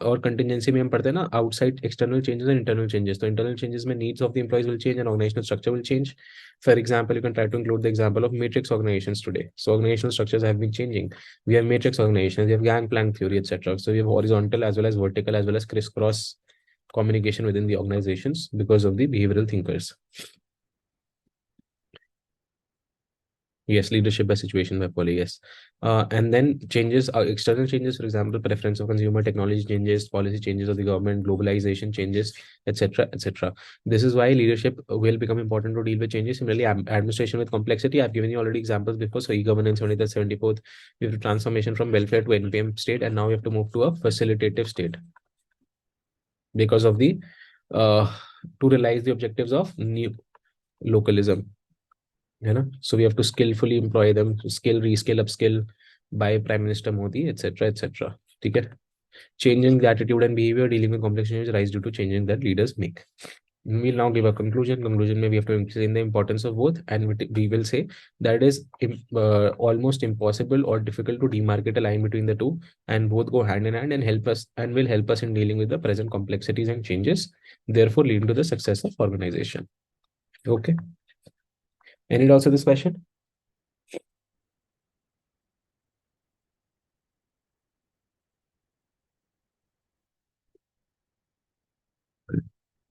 A: or contingency में हम पढ़ते हैं ना, outside external changes and internal changes. So internal changes में needs of the employees will change and organizational structure will change. For example, you can try to include the example of matrix organizations today. So organizational structures have been changing. We have matrix organizations, we have gang plank theory, etc. So we have horizontal as well as vertical as well as crisscross communication within the organizations because of the behavioral thinkers. Yes, leadership by situation by Polly, yes. And then changes, external changes, for example, preference of consumer, technology changes, policy changes of the government, globalization changes, etc., etc. This is why leadership will become important to deal with changes. Similarly, administration with complexity. I've given you already examples before. So e-governance, 73rd, 74th, we have transformation from welfare to NPM state, and now we have to move to a facilitative state because of the to realize the objectives of new localism. So we have to skillfully employ them, skill, reskill, upskill by Prime Minister Modi, etc., etc. Okay. Changing the attitude and behavior, dealing with complex changes rise due to changing that leaders make. We'll now give a conclusion. Conclusion may we have to explain the importance of both, and we will say that it is almost impossible or difficult to demarcate a line between the two, and both go hand in hand and help us and will help us in dealing with the present complexities and changes, therefore leading to the success of organization. Okay. Any doubts on this question?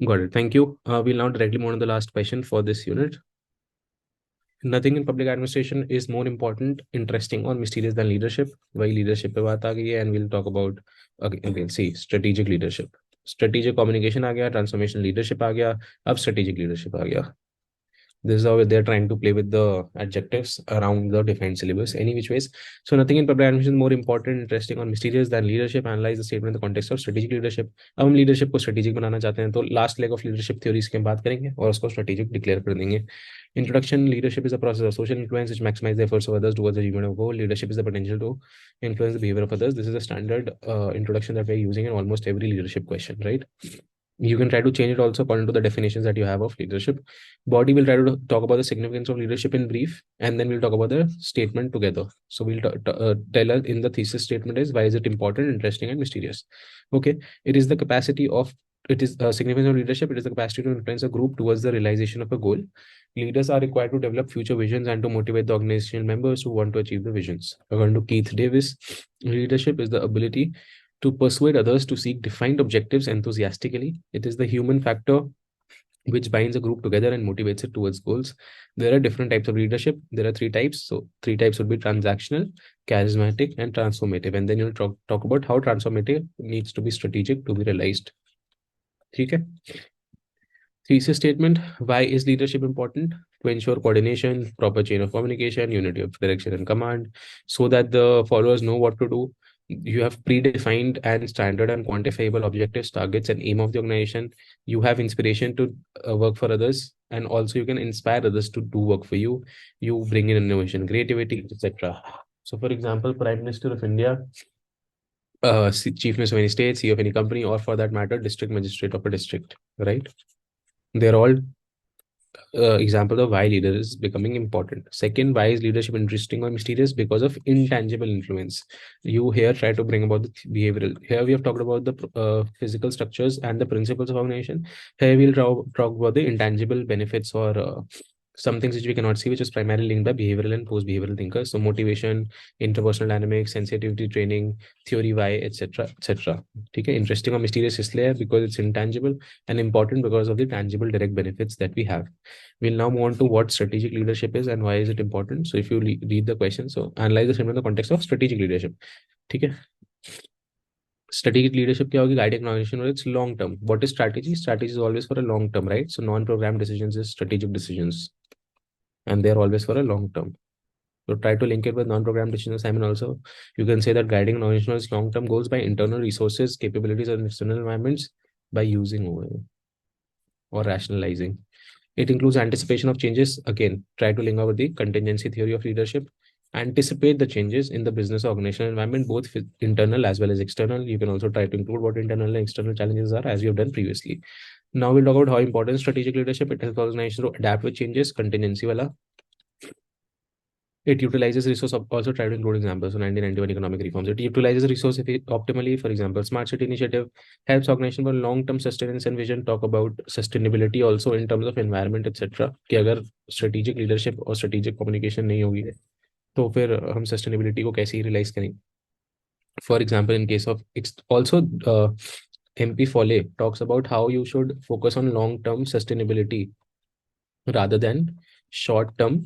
A: Got it. Thank you. We'll now directly move on to the last question for this unit. Nothing in public administration is more important, interesting, or mysterious than leadership. Why leadership पे बात आ गई है, and we'll talk about again. See, strategic leadership, strategic communication आ गया, transformation leadership आ गया, अब strategic leadership आ गया. This is how they're trying to play with the adjectives around the defined syllabus, any which ways. So nothing in public administration is more important, interesting, or mysterious than leadership. Analyze the statement in the context of strategic leadership. अब हम leadership को strategic बनाना चाहते हैं, तो last leg of leadership theories की हम बात करेंगे और उसको strategic declare कर देंगे. Introduction: leadership is a process of social influence which maximizes the efforts of others towards the achievement of goal. Leadership is the potential to influence the behavior of others. This is a standard introduction that we're using in almost every leadership question, right? You can try to change it also according to the definitions that you have of leadership. Body will try to talk about the significance of leadership in brief, and then we'll talk about the statement together. So we'll tell us in the thesis statement is why is it important, interesting, and mysterious. Okay, it is the capacity of it is significance of leadership. It is the capacity to influence a group towards the realization of a goal. Leaders are required to develop future visions and to motivate the organizational members who want to achieve the visions. According to Keith Davis, leadership is the ability to persuade others to seek defined objectives enthusiastically. It is the human factor which binds a group together and motivates it towards goals. There are different types of leadership. There are three types. So three types would be transactional, charismatic, and transformative. And then you'll talk about how transformative needs to be strategic to be realized. Okay. Thesis statement: why is leadership important? To ensure coordination, proper chain of communication, unity of direction and command, so that the followers know what to do. You have predefined and standard and quantifiable objectives, targets, and aim of the organization. You have inspiration to work for others, and also you can inspire others to do work for you. You bring in innovation, creativity, etc. So, for example, Prime Minister of India, Chief Minister of any state, CEO of any company, or for that matter, district magistrate of a district, right? They're all example of why leader is becoming important. Second, why is leadership interesting or mysterious? Because of intangible influence. You here try to bring about the behavioral. Here we have talked about the physical structures and the principles of organization. Here we'll talk about the intangible benefits or some things which we cannot see, which is primarily linked by behavioral and post-behavioral thinkers. So motivation, interpersonal dynamics, sensitivity training, theory why, etc., etc. ठीक है, interesting और mysterious इसलिए है because it's intangible, and important because of the tangible direct benefits that we have. We'll now move on to what strategic leadership is and why is it important. So if you read the question, so analyze the statement in the context of strategic leadership. ठीक है, strategic leadership क्या होगी, guiding an organization, or it's long term. What is strategy? Strategy is always for a long term, right? So non-programmed decisions is strategic decisions, and they're always for a long term. So try to link it with non-programmed decisions. I mean, also you can say that guiding an organization's long-term goals by internal resources, capabilities, and external environments by using or rationalizing. It includes anticipation of changes. Again, try to link out with the contingency theory of leadership. Anticipate the changes in the business organizational environment, both internal as well as external. You can also try to include what internal and external challenges are, as you have done previously. Now we'll talk about how important strategic leadership. It helps organizations to adapt with changes. Contingency wala. It utilizes resource also try to include examples. So 1991 economic reforms. It utilizes resource optimally. For example, smart city initiative helps organization for long-term sustenance and vision. Talk about sustainability also in terms of environment, etc. कि अगर strategic leadership और strategic communication नहीं होगी तो फिर हम sustainability को कैसे realize करेंगे. For example, in case of it's also MP Foley talks about how you should focus on long-term sustainability rather than short-term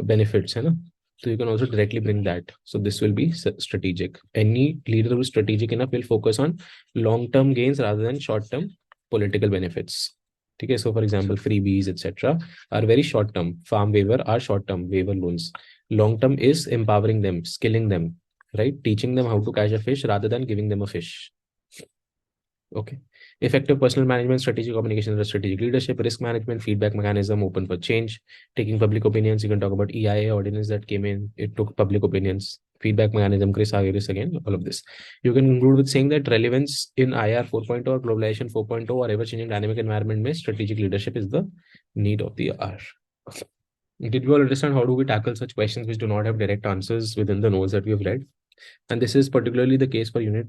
A: benefits, है ना. So you can also directly bring that. So this will be strategic. Any leader who is strategic enough will focus on long-term gains rather than short-term political benefits. Okay, so for example, freebies, etc., are very short-term. Farm waiver are short-term waiver loans. Long-term is empowering them, skilling them, right? Teaching them how to catch a fish rather than giving them a fish. Okay. Effective personal management, strategic communication, strategic leadership, risk management, feedback mechanism, open for change, taking public opinions. You can talk about EIA ordinance that came in. It took public opinions, feedback mechanism, Chris Aguirre again, all of this. You can conclude with saying that relevance in IR 4.0 or globalization 4.0 or ever-changing dynamic environment में strategic leadership is the need of the hour. Did you all understand how do we tackle such questions which do not have direct answers within the notes that we have read? And this is particularly the case for Unit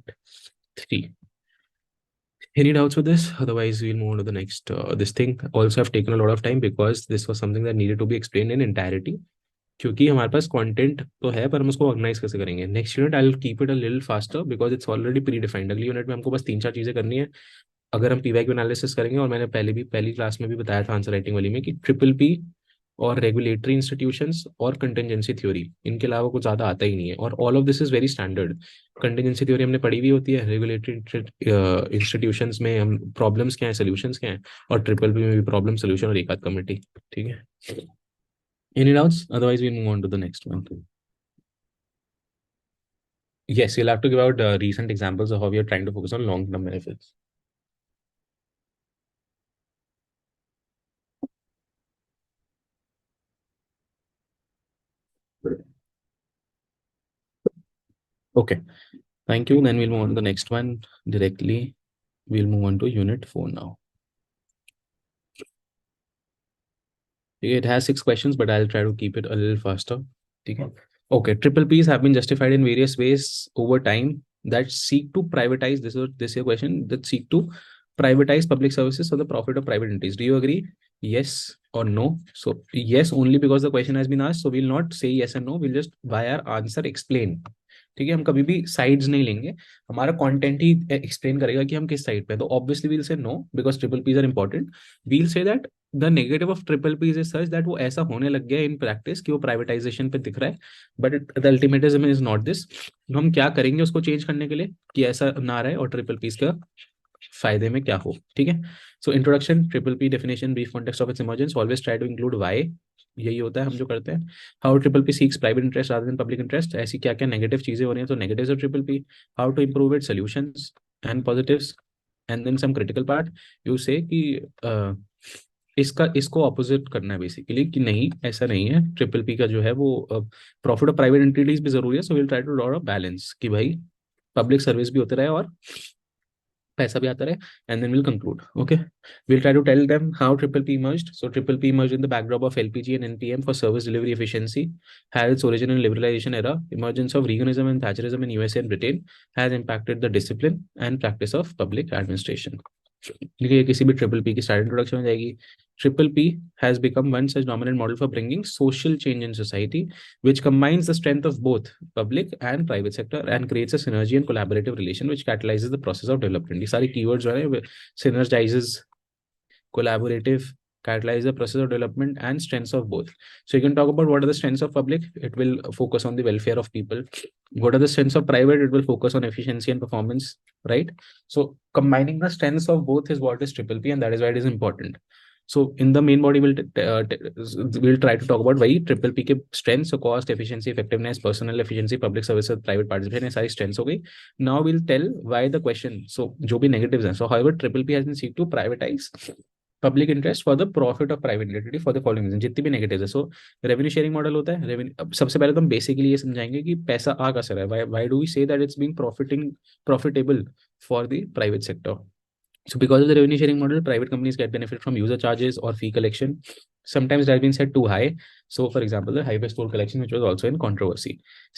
A: 3. Any doubts with this? Otherwise, we'll move on to the next. This thing also have taken a lot of time because this was something that needed to be explained in entirety. क्योंकि हमारे पास content तो है पर हम उसको organise कैसे करेंगे. Next unit I will keep it a little faster because it's already pre defined. अगली यूनिट में हमको बस 3-4 चीजें करनी है. अगर हम पीवाईक्यू एनालिसिस करेंगे, और मैंने पहली क्लास में भी बताया था आंसर राइटिंग वाली में कि ट्रिपल पी और रेगुलेटरी इंस्टीट्यूशंस और कंटिजेंसी थ्योरी, इनके अलावा कुछ ज़्यादा आता ही नहीं है. और all of this is very standard. Contingency theory हमने पढ़ी हुई होती है, रेगुलेटरी इंस्टीट्यूशंस में हम प्रॉब्लम्स क्या है, सोल्यूशंस क्या है, और ट्रिपल पी में भी प्रॉब्लम सोल्यूशन और एक आध कमिटी. ठीक है. Any doubts? Otherwise, we'll move on to the next one. Yes, you'll have to give out recent examples of how we are trying to focus on long-term benefits. Okay, thank you. Then we'll move on to the next one directly. We'll move on to Unit 4 now. It has 6 questions, but I'll try to keep it a little faster. Okay, triple Ps have been justified in various ways over time that seek to privatize. This is a question that seek to privatize public services for the profit of private entities. Do you agree? Yes or no? So yes, only because the question has been asked. So we'll not say yes and no. We'll just by our answer explain. ठीक है, हम कभी भी sides नहीं लेंगे. हमारा content ही explain करेगा कि हम किस साइड पे. तो obviously we'll say no because triple Ps are important. We'll say that the negative of triple Ps is such that वो ऐसा होने लग गया इन प्रैक्टिस कि वो प्राइवेटाइजेशन पे दिख रहा है. But the ultimatism is not this. हम क्या करेंगे उसको चेंज करने के लिए कि ऐसा ना रहे और ट्रिपल पीज का फायदे में क्या हो. ठीक है. So introduction, triple P definition, brief context of its emergence. Always try to include why. यही होता है हम जो करते हैं. How triple P seeks private interest rather than public interest. ऐसी क्या क्या नेगेटिव चीजें हो रही हैं तो negatives of triple P. How to improve it, solutions and positives. And then some critical part. You say कि इसको ऑपोजिट करना है बेसिकली कि नहीं ऐसा नहीं है. ट्रिपल पी का जो है वो प्रॉफिट ऑफ प्राइवेट एंटिटीज भी जरूरी है. So will try to draw a balance कि भाई पब्लिक सर्विस भी होते रहे और पैसा भी आता रहे. And then will conclude. Okay, we'll try to tell them how triple P emerged. So triple P emerged in the backdrop of LPG and NPM for service delivery efficiency, had its origin in liberalization era. Emergence of Reaganism and Thatcherism in USA and Britain has impacted the discipline and practice of public administration. देखिए ये किसी भी triple P की start introduction में जाएगी. Triple P has become one such dominant model for bringing social change in society, which combines the strength of both public and private sector and creates a synergy and collaborative relation which catalyzes the process of development. ये सारी keywords जो है synergizes, collaborative, catalyze the process of development and strengths of both. So you can talk about what are the strengths of public. It will focus on the welfare of people. What are the strengths of private? It will focus on efficiency and performance, right? So combining the strengths of both is what is triple P, and that is why it is important. So in the main body, we'll try to talk about why triple P के strengths, so cost, efficiency, effectiveness, personal efficiency, public services, private participation, ये सारी strengths हो गई. Now we'll tell why the question. So जो भी negatives हैं. So however, triple P has been seek to privatize public interest for the profit of private entity for the following reason. जितनी भी negative है. सो revenue sharing model होता है. Revenue, अब सबसे पहले तो हम बेसिकली ये समझाएंगे कि पैसा आ कहाँ से रहा है. Why do we say that it's being profitable for the private sector. So because of the revenue sharing model, private companies get benefit from user charges or fee collection. Sometimes that has been set too high. So for example, the highway toll collection, which was also in controversy.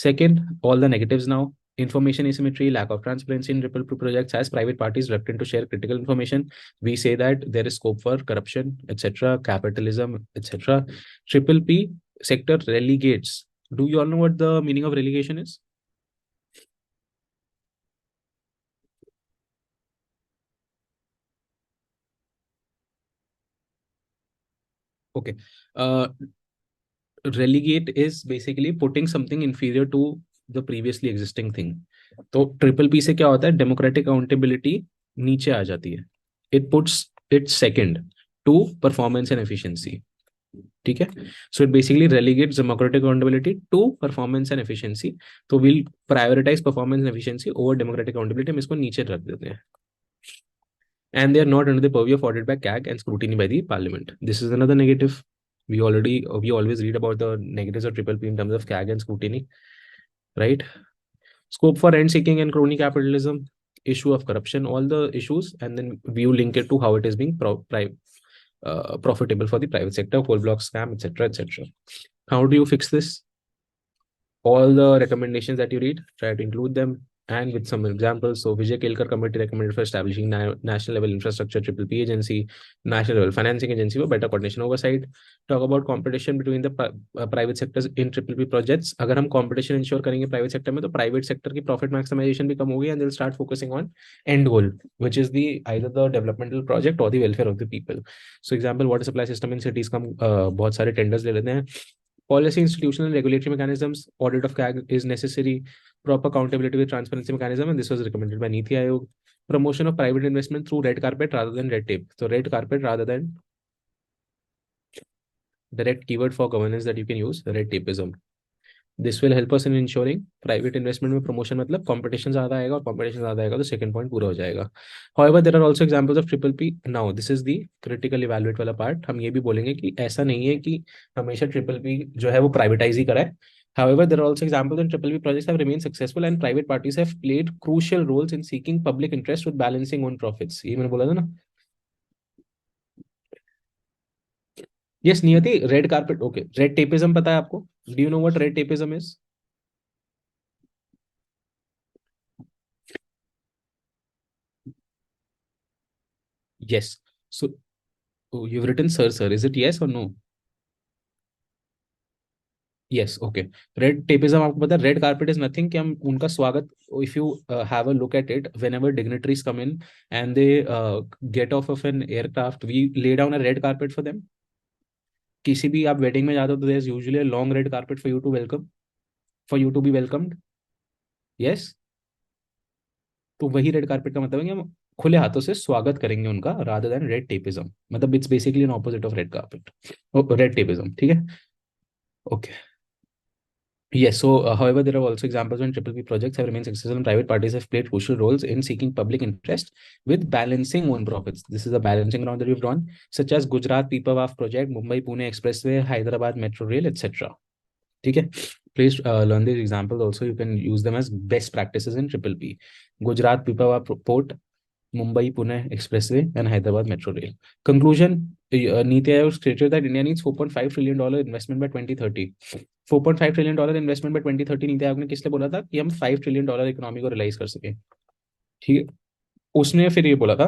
A: Second, all the negatives now. Information asymmetry, lack of transparency in triple P projects as private parties reluctant to share critical information. We say that there is scope for corruption, etc., capitalism, etc. Triple P sector relegates. Do you all know what the meaning of relegation is? Okay. Relegate is basically putting something inferior to the previously existing thing. तो triple P से क्या होता है, democratic accountability नीचे आ जाती है. It puts it second to performance and efficiency. ठीक है. So it basically relegates democratic accountability to performance and efficiency. तो will prioritise performance and efficiency over democratic accountability. हम इसको नीचे रख देते हैं. And they are not under the purview of audit by CAG and scrutiny by the parliament. This is another negative. We always read about the negatives of triple P in terms of CAG and scrutiny, right? Scope for rent seeking and crony capitalism, issue of corruption, all the issues, and then we link it to how it is being profitable for the private sector, coal block scam, etc., etc. How do you fix this? All the recommendations that you read, try to include them and with some examples. So Vijay Kelkar committee recommended for establishing national level infrastructure triple P agency, national level financing agency for better coordination oversight. Talk about competition between the private sectors in triple P projects. अगर हम competition ensure करेंगे private sector में, तो private sector की profit maximization भी कम होगी, and they'll start focusing on end goal, which is the either the developmental project or the welfare of the people. So example, water supply system in cities का बहुत सारे tenders ले लेते हैं. Policy, institutional, and regulatory mechanisms. Audit of CAG is necessary. Proper accountability with transparency mechanism, and this was recommended by Niti Aayog. Promotion of private investment through red carpet rather than red tape. So red carpet rather than direct keyword for governance that you can use, red tapeism. This will help us in ensuring private investment में promotion मतलब competition ज़्यादा आएगा, और competition ज़्यादा आएगा तो second point पूरा हो जाएगा. However, there are also examples of triple P. Now, this is the critical evaluate वाला part. हम ये भी बोलेंगे कि ऐसा नहीं है कि हमेशा triple P जो है वो privatize ही कराए. However, there are also examples when triple P projects have remained successful and private parties have played crucial roles in seeking public interest with balancing own profits. ये मैंने बोला था ना. Yes, नियति, red carpet. Okay, red tapeism पता है आपको? Do you know what red tapeism is? Yes. So oh, you've written sir. Is it yes or no? Yes. Okay. Red tapeism आपको पता है, red carpet is nothing कि हम उनका स्वागत, if you have a look at it, whenever dignitaries come in and they get off of an aircraft, we lay down a red carpet for them. किसी भी आप wedding में जाते हो तो there's usually a long red carpet for you to welcome, for you to be welcomed. Yes. तो वही red carpet का मतलब है कि हम खुले हाथों से स्वागत करेंगे उनका, रादर देन रेड टेपिज्म. मतलब it's basically an opposite of red carpet, red tapism. ठीक है. Okay. Yes, so however, there are also examples when triple P projects have remained successful and private parties have played crucial roles in seeking public interest with balancing own profits. This is a balancing ground that we've drawn, such as Gujarat Pipavav project, Mumbai Pune Expressway, Hyderabad Metro Rail, etc. Okay, please learn these examples. Also, you can use them as best practices in triple P. Gujarat Pipavav Port, Mumbai Pune Expressway, and Hyderabad Metro Rail. Conclusion: Niti Aayog stated that India needs $4.5 trillion investment by 2030. $4.5 trillion investment by 2030 NITI Aayog ने किस लिए बोला था कि हम $5 trillion economy को realise कर सके. ठीक है. उसने फिर ये बोला था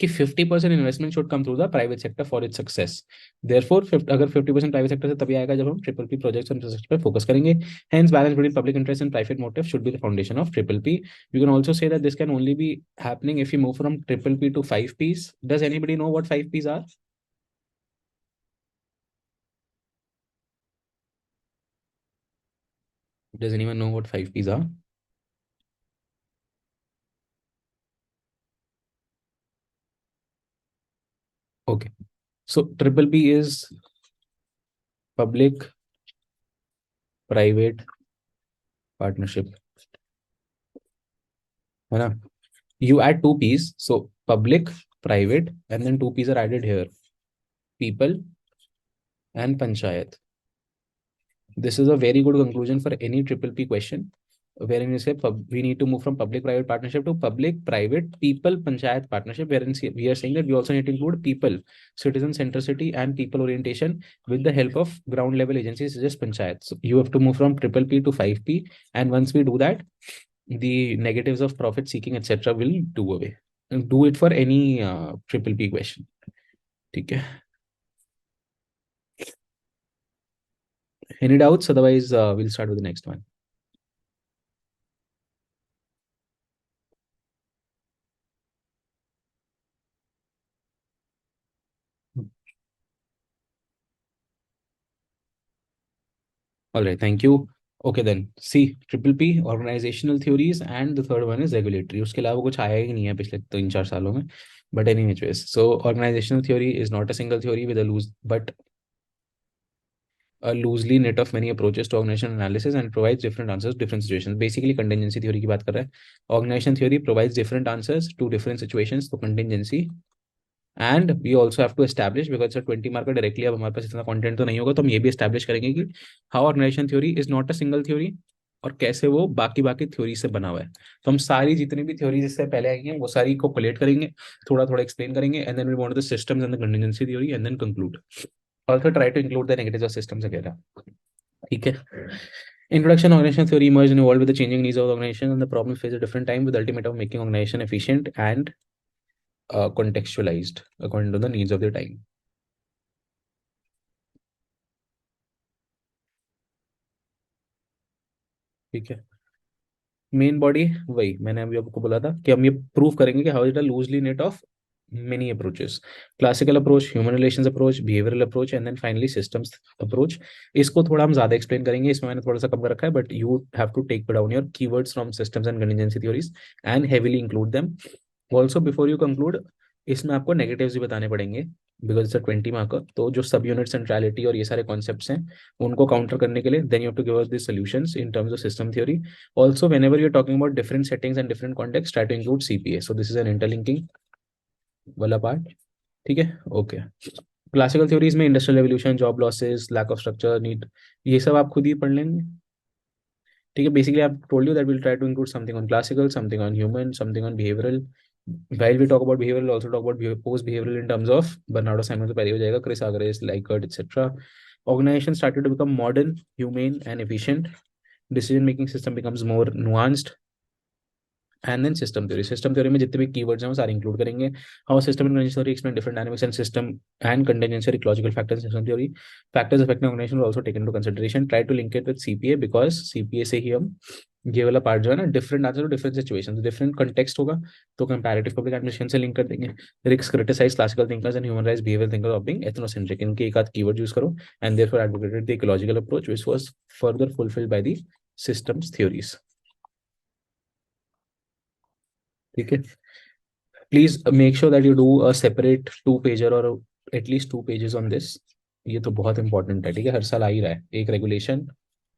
A: कि 50% investment should come through the private sector for its success. Therefore अगर 50% प्राइवेट सेक्टर से तभी आएगा जब हम triple P projects and infrastructure पे फोकस करेंगे। Hence balance between public interest and private motive should be the foundation of triple P. You can also say that this can only be happening if you move from triple P to 5 Ps। Does anybody know what 5 Ps are? Does anyone know what 5 Ps are? Okay. So triple P is public private partnership, है ना? You add two P's, so public, private, and then two P's are added here: people and panchayat. This is a very good conclusion for any triple P question, wherein we say we need to move from public-private partnership to public-private people-panchayat partnership, wherein we are saying that we also need to include people, citizen centricity, and people orientation with the help of ground-level agencies such as panchayat. So you have to move from triple P to 5P, and once we do that, the negatives of profit seeking, etc., will do away. And do it for any triple P question. Okay. Any doubts? Otherwise, we'll start with the next one. All right, thank you. Okay, then see triple P organizational theories and the third one is regulatory. उसके अलावा कुछ आया ही नहीं है पिछले 3-4 सालों में. But anyways, so organizational theory is not a single theory with a loosely knit of many approaches to organization analysis and provides different answers to different situations. Basically contingency theory की बात कर रहा है. Organization theory provides different answers to different situations. तो contingency. And we also have to establish because 20 marker directly अब हमारे पास इतना content तो नहीं होगा, तो हम ये भी एस्टैब्लिश करेंगे कि how organization theory is not a single theory और कैसे वो बाकी बाकी थ्योरी से बना हुआ है. तो हम सारी जितनी भी थ्योरी जिससे पहले आई हैं वो सारी को कोलेट करेंगे, थोड़ा थोड़ा एक्सप्लेन करेंगे, and then we want the systems and the contingency theory and then conclude. Also try to include the negatives of systems वगैरह. ठीक है. Introduction organization theory emerged and evolved with the changing needs of the organization and the problem faced at different time with the ultimate of making organization efficient and contextualized according to the needs of their time. ठीक है. Main body वही मैंने अभी आपको बोला था कि हम ये प्रूव करेंगे कि how is the loosely net of many approaches: classical approach, human relations approach, behavioral approach, and then finally systems approach. इसको थोड़ा हम ज्यादा एक्सप्लेन करेंगे, इसमें मैंने थोड़ा सा कम कर रखा है, but you have to take down your keywords from systems and contingency theories and heavily include them. Also before you conclude, इसमें आपको नेगेटिव्स भी बताने पड़ेंगे बिकॉज इट्स अ 20 मार्कर. तो जो सब यूनिट सेंट्रलिटी और ये सारे कॉन्सेप्ट्स हैं उनको काउंटर करने के लिए then you have to give us this solutions in terms of system theory. Also whenever you are talking about different settings and different context, try to include CPA. So this is an interlinking वाला part. ठीक है. ओके. Classical theories में industrial revolution, job losses, lack of structure, need, ये सब आप खुद ही पढ़ लेंगे. ठीक है. Basically I told you that will try to include something on classical, something on human, something on behavioural. while we talk about behavioral, also talk about post behavioral in terms of burnout assignment तो पहले हो जाएगा, Chris Agres, Likert, etc. Organization started to become modern, humane, and efficient. Decision making system becomes more nuanced. And then system theory. System theory में जितने भी keywords हैं वो सारे इंक्लूड करेंगे. How system and contingency theory explain different dynamics and system and contingency और ecological factors. System theory factors affecting organisation also taken into consideration. Try to link it with CPA because CPA से ही हम ये वाला part जो है ना, different answer to different situations, different context होगा तो कंपैरेटिव पब्लिक एडमिनिस्ट्रेशन से लिंक कर देंगे. Riggs criticize classical thinkers and human rights behavior thinkers of being ethnocentric. इनके एक आध कीवर्ड यूज करो and therefore advocated the ecological approach which was further fulfilled by the systems theories. ठीक है. Please make sure that you do a separate 2 pager और at least 2 pages on this. ये तो बहुत इंपॉर्टेंट है. ठीक है. हर साल आ ही रहा है एक रेगुलेशन,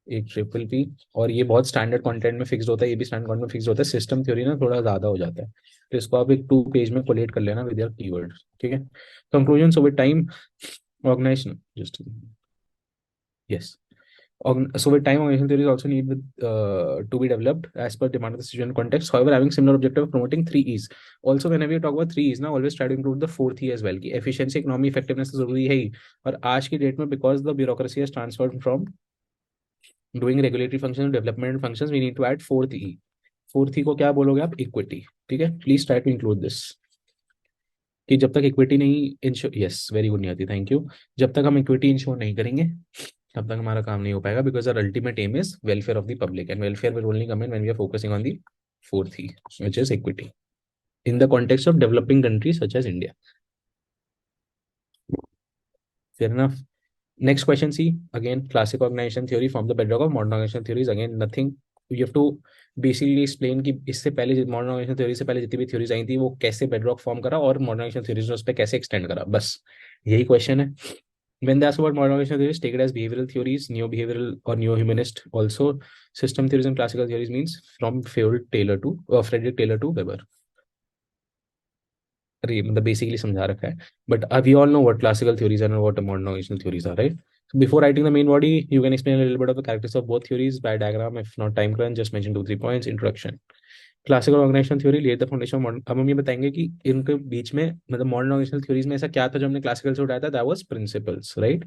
A: एक ट्रिपल पी, और ये बहुत स्टैंडर्ड कंटेंट में फिक्स होता है, ये भी स्टैंडर्ड कंटेंट में फिक्स होता है. सिस्टम थ्योरी ना थोड़ा ज्यादा हो जाता है, तो इसको आप एक 2 पेज में कोलेट कर लेना विद योर कीवर्ड. ठीक है. Conclusion. So with time organization just yes. So with time, organization theories also need to be developed as per demand of the situation context. However, having similar objective of promoting 3 E's. Also, whenever you talk about 3 E's, now always try to include the fourth E as well. कि efficiency, economy, effectiveness तो जरूरी है ही. और आज की date में because the bureaucracy has transferred from doing regulatory functions to development functions, we need to add fourth E. Fourth E को क्या बोलोगे आप? Equity. ठीक है. Please try to include this. कि जब तक इक्विटी नहीं इंश्योर, यस वेरी गुड नियति, थैंक यू। जब तक हम इक्विटी इंश्योर नहीं करेंगे तब तक हमारा काम नहीं हो पाएगा, because our ultimate aim is welfare of the public, and welfare will only come in when we are focusing on the fourth E, which is equity in the context of developing countries such as India. Fair enough. Next question, see again, classic organization theory from the bedrock of modern organization theories. Again, nothing. You have to basically explain कि इससे पहले modern organisation theory से पहले जितनी भी theories आई थी वो कैसे बेडरॉक फॉर्म करा और मॉडर्न ऑर्गेनाइजेशन थ्योरीज ने उस पर कैसे एक्सटेंड करा, बस यही क्वेश्चन है. When they ask about modern organizational theories, take it as behavioral theories, neo-behavioral or neo-humanist. Also, system theories and classical theories means from Frederick Taylor to Weber. मतलब basically समझा रखा है. But we all know what classical theories are and what modern organisational theories are, right? So before writing the main body, you can explain a little bit of the characteristics of both theories by diagram. If not time crunch, just mention 2-3 points. Introduction. Classical organizational theory laid the foundation of modern. अब हम ये बताएंगे कि इनके बीच में मतलब modern organisational theories में ऐसा क्या था जो हमने क्लासिकल से उठाया था. That was principles, right?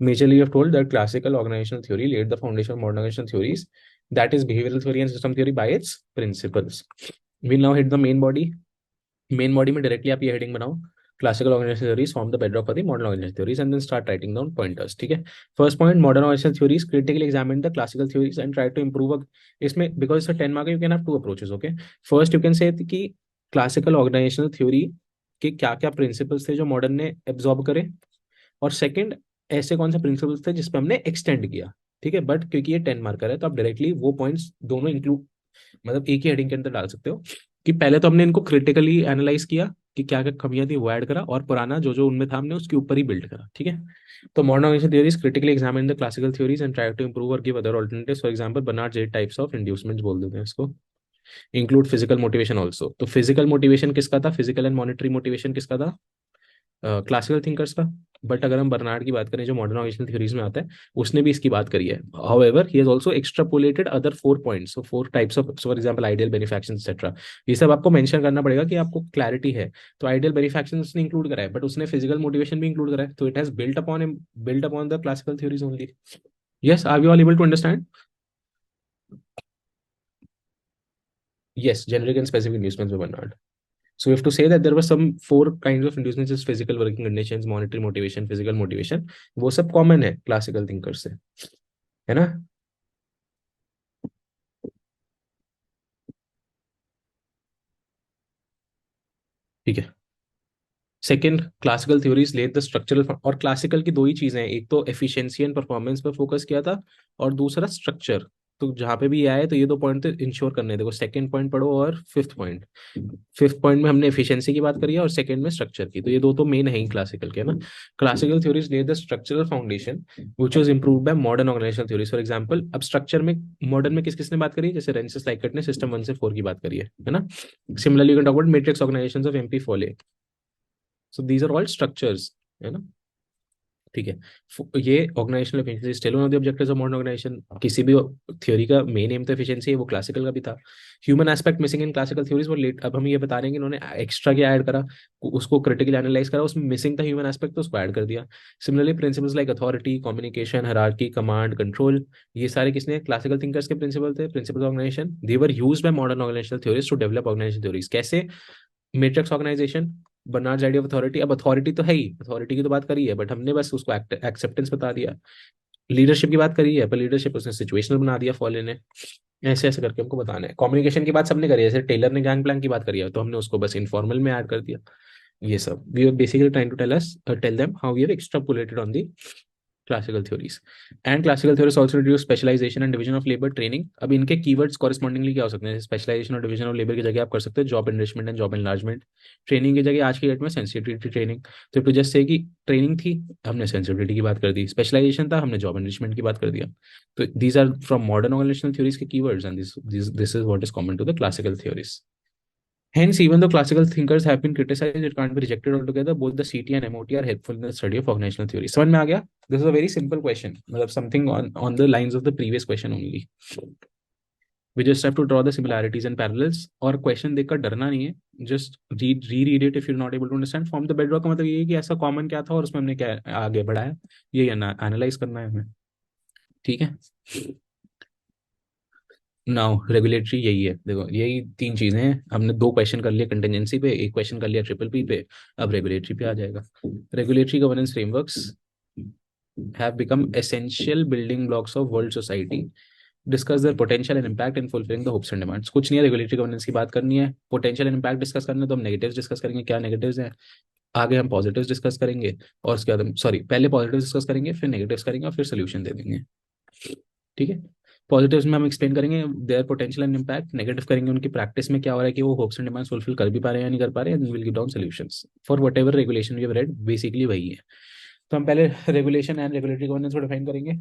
A: Majorly, you have told that classical organizational theory laid the foundation of modern organizational theories. That is behavioral theory and system theory by its principles. We'll now hit the main body. Main body में directly आप ये heading बनाओ, classical organisation theories form the bedrock for the modern organisation theories, and then start writing down pointers. ठीक है. First point, modern organisation theories critically examine the classical theories and try to improve. इसमें because it's 10 mark, you can have two approaches. Okay. First you can say कि classical organisational theory के क्या क्या principles थे जो modern ने absorb करे, और सेकंड ऐसे कौन से प्रिंसिपल्स थे जिसपे हमने एक्सटेंड किया. ठीक है. बट क्योंकि ये 10 मार्कर है तो आप डायरेक्टली वो पॉइंट्स दोनों इंक्लूड मतलब एक ही हेडिंग के अंदर डाल सकते हो. कि पहले तो हमने इनको क्रिटिकली एनालाइज किया कि क्या क्या कमियां थी वो ऐड करा, और पुराना जो जो उनमें था हमने उसके ऊपर ही बिल्ड करा. ठीक है. तो modern organisation theories critically examine the classical theories and try to improve और give other alternatives. For example Barnard जेड टाइप्स ऑफ इंड्यूसमेंट्स बोल देते हैं इसको. Include physical motivation also. तो फिजिकल मोटिवेशन किसका था, फिजिकल एंड मॉनिटरी मोटिवेशन किसका था, क्लासिकल थिंकर्स का. बट अगर हम बर्नार्ड की बात करें जो मॉडर्न ऑर्गेनाइजेशनल थ्योरीज में आता है, उसने भी इसकी बात करी है. However he has also extrapolated other 4 points, so 4 types of, for example ideal benefaction etcetera. ये सब आपको मेंशन करना पड़ेगा कि आपको क्लैरिटी है. तो आइडियल बेनिफैक्शन उसने इंक्लूड करा है, बट उसने फिजिकल मोटिवेशन भी इंक्लूड करा है. तो it has built upon the classical theories only. Yes, are you all able to understand? Yes, generic and specific inducements were Bernard. So we have to say that there were some 4 kinds of inducements: is physical working conditions, monetary motivation, physical motivation. वो सब common है classical thinker से, है ना? ठीक है. Second, classical theories laid the structural. और classical की दो ही चीजें हैं, एक तो एफिशिएंसी एंड परफॉर्मेंस पर फोकस किया था, और दूसरा स्ट्रक्चर. तो जहां पे भी आए तो ये 2 पॉइंट तो इंश्योर करने. देखो सेकंड पॉइंट पढ़ो और फिफ्थ पॉइंट में हमने एफिशिएंसी की बात करी है और सेकंड में स्ट्रक्चर की. तो ये दो तो मेन है ही क्लासिकल के ना. Classical theories laid the structural foundation which was improved by modern organisational theories. For example अब स्ट्रक्चर में मॉडर्न में किस किसने बात करी है, जैसे रेंसिस लाइकट ने सिस्टम 1 से 4 की बात करी है ना. Similarly you can talk about matrix organisations of MP Follett. So these are all structures, है ना. ठीक है. ये organisational efficiency still one of the objectives of modern organisation. किसी भी थ्योरी का मेन एम तो एफिशिएंसी है, वो क्लासिकल का भी था. Human aspect missing in classical theories वो लेट. अब हम ये बता रहे हैं कि इन्होंने एक्स्ट्रा क्या ऐड करा, उसको क्रिटिकली एनालाइज करा, उसमें मिसिंग था ह्यूमन एस्पेक्ट तो उसको ऐड कर दिया. Similarly principles like authority, communication, hierarchy, command, control, ये सारे किसने, क्लासिकल थिंकर्स के प्रिंसिपल थे, principle organisation. They were used by modern organisational theories to develop organisation theories. कैसे? Matrix organisation, Barnard's idea of authority. अब authority तो है ही, authority की तो बात करी है, बट हमने बस उसको एक्सेप्टेंस बता दिया. लीडरशिप की बात करी है, पर लीडरशिप उसने सिचुएशनल बना दिया फॉले ने. ऐसे ऐसे करके हमको बताना है. कम्युनिकेशन की बात सबने करी है, जैसे टेलर ने गैंग प्लान की बात करी है तो हमने उसको बस इनफॉर्मल में ऐड कर दिया. ये सब we are basically trying to tell them how we have extrapolated on the classical theories. And classical theories also introduce specialisation and division of labour training. अब इनके कीवर्ड्स कॉरेस्पॉन्डिंगली क्या हो सकते हैं, स्पेशलाइजेशन और डिवीजन ऑफ लेबर की जगह आप कर सकते हो job enrichment and job enlargement. Training की जगह आज की डेट में सेंसिटिविटी ट्रेनिंग. तो टू जस्ट से कि ट्रेनिंग थी, हमने सेंसिटिविटी की बात कर दी. स्पेशलाइजेशन था, हमने जॉब एनरिचमेंट की बात कर दिया. तो these are from modern organisational theories के keywords, and this is what is common to the classical theories. Hence, even though classical thinkers have been criticized, it can't be rejected altogether. Both the CT and MOT are helpful in the study of organizational theory. समझ में आ गया? This is a very simple question. मतलब something on the lines of the previous question only. We just have to draw the similarities and parallels. और question देखकर डरना नहीं है. Just reread it if you're not able to understand. From the bedrock का मतलब ये है कि ऐसा common क्या था और उसमें हमने क्या आगे बढ़ाया. ये analyze करना है हमें. ठीक है. नाउ रेगुलेटरी यही है, देखो यही तीन चीजें हैं। हमने दो क्वेश्चन कर लिए कंटिजेंसी पे, एक क्वेश्चन कर लिया ट्रिपल पी पे, अब रेगुलेटरी पे आ जाएगा। Regulatory governance frameworks have become essential building blocks of world society, discuss their potential and impact in fulfilling the hopes and demands. कुछ नहीं है, रेगुलेटरी गवर्नेंस की बात करनी है, पोटेंशियल एंड इम्पैक्ट डिस्कस करना है, तो हम नेगेटिव्स डिस्कस करेंगे, क्या नेगेटिव्स हैं। आगे हम पॉजिटिव्स डिस्कस करेंगे, और उसके बाद हम सॉरी पहले पॉजिटिव्स डिस्कस करेंगे, फिर नेगेटिव्स करेंगे, और फिर सोल्यूशन दे देंगे। ठीक है। पॉजिटिव्स में हम एक्सप्लेन करेंगे their potential and impact, negative करेंगे उनकी प्रैक्टिस में क्या हो रहा है कि वो होप्स एंड डिमांड्स फुलफिल कर भी पा रहे हैं या नहीं कर पा रहे हैं, and will give down solutions for whatever regulation we have read, basically वही है। तो हम पहले रेगुलेशन एंड रेगुलेटरी गवर्नेंस को डिफाइन करेंगे।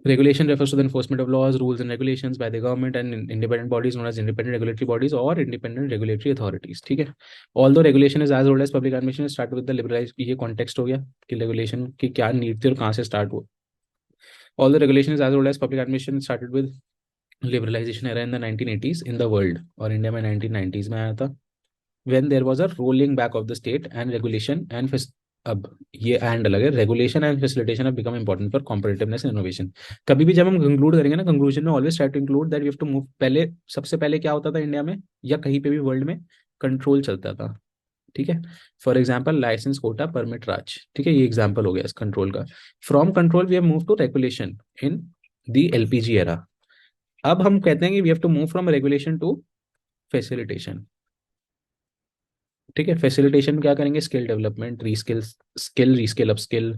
A: Regulation refers to the enforcement of laws, rules, and regulations by the government and independent bodies known as independent regulatory bodies or independent regulatory authorities. ठीक है। Although regulation is as old as public administration, start with the liberalized, ये context हो गया कि regulation की क्या need थी और कहाँ से start हुआ। Although regulation is as old as public administration, started with liberalization era in the 1980s in the world, और इंडिया में 1990s में आया था, when there was a rolling back of the state and regulation and अब ये end अलग है, regulation and facilitation have become important for competitiveness and innovation. कभी भी जब हम कंक्लूड करेंगे ना, कंक्लूजन में always try to include that we have to move, पहले सबसे पहले क्या होता था इंडिया में या कहीं पे भी वर्ल्ड में, कंट्रोल चलता था। ठीक है। For example licence, quota, permit, raj. ठीक है, ये एग्जाम्पल हो गया इस कंट्रोल का। From control we have move to regulation in the LPG era. अब हम कहते हैं कि we have to move from regulation to facilitation. ठीक है। फैसिलिटेशन क्या करेंगे, skill development, reskill, skill reskill upskill,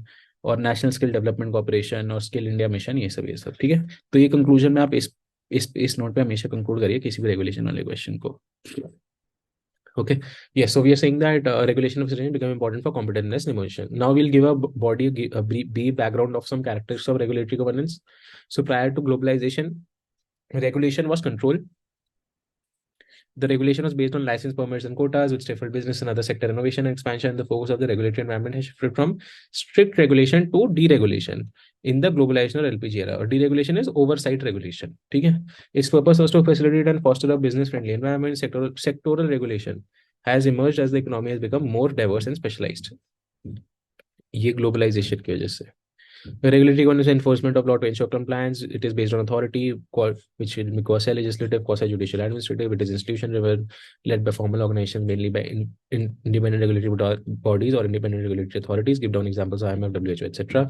A: और नेशनल स्किल डेवलपमेंट कॉर्पोरेशन और स्किल इंडिया मिशन, ये सब। ठीक है। तो ये कंक्लूजन में आप इस नोट पे हमेशा कंक्लूड करिए किसी भी रेगुलेशन वाले क्वेश्चन को। Okay. Yes. So we are saying that regulation of situation become important for competitiveness and innovation. Now we'll give a brief background of some characteristics of regulatory governance. So prior to globalization, regulation was control. The regulation was based on license, permits, and quotas, which stifled business and other sector innovation and expansion. And the focus of the regulatory environment has shifted from strict regulation to deregulation in the globalization or LPG era. Or deregulation is oversight regulation. Okay? Its purpose was to facilitate and foster a business-friendly environment. Sectoral regulation has emerged as the economy has become more diverse and specialized. ये globalisation की वजह से। Regulatory governance and enforcement of law to ensure compliance. It is based on authority, which will be quasi-legislative, quasi-judicial, administrative. It is institution led by formal organizations, mainly by independent regulatory bodies or independent regulatory authorities. Give down examples of IMF, WHO, etc.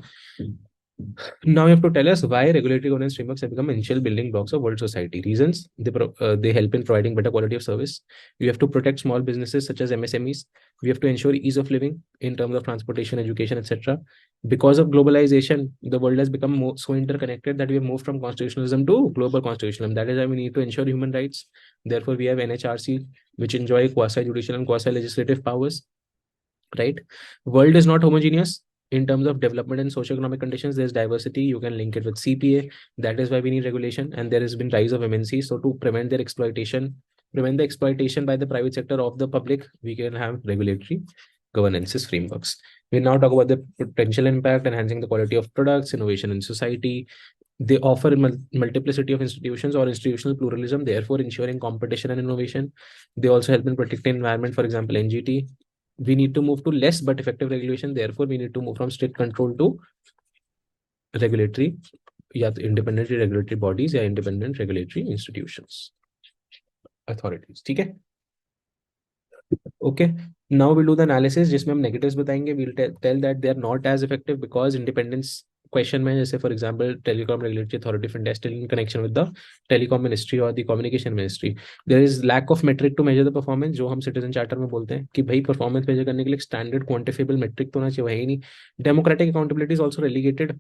A: Now you have to tell us why regulatory governance frameworks have become essential building blocks of world society. Reasons: they help in providing better quality of service. We have to protect small businesses such as MSMEs. We have to ensure ease of living in terms of transportation, education, etc. Because of globalization, the world has become so interconnected that we have moved from constitutionalism to global constitutionalism. That is why we need to ensure human rights. Therefore, we have NHRC, which enjoy quasi-judicial and quasi-legislative powers. Right? World is not homogeneous in terms of development and socioeconomic conditions. There's diversity. You can link it with CPA. That is why we need regulation. And there has been rise of MNCs. So to prevent their exploitation, prevent the exploitation by the private sector of the public, we can have regulatory governance frameworks. We now talk about the potential impact, enhancing the quality of products, innovation in society. They offer multiplicity of institutions or institutional pluralism, therefore ensuring competition and innovation. They also help in protecting environment, for example, NGT. We need to move to less but effective regulation. Therefore, we need to move from strict control to regulatory, या तो independent regulatory bodies या independent regulatory institutions, authorities. ठीक है। Okay. Now we'll do the analysis जिसमें हम negatives बताएंगे. We'll tell that they are not as effective because independence question में, जैसे for example telecom regulatory authority of India still in connection with the telecom ministry और the communication ministry, there is lack of metric to measure the performance, जो हम citizen charter में बोलते हैं कि भाई परफॉर्मेंस मेजर करने के लिए स्टैंडर्ड क्वांटिफिएबल मेट्रिक तो होना चाहिए, वही नहीं। Democratic accountability is also relegated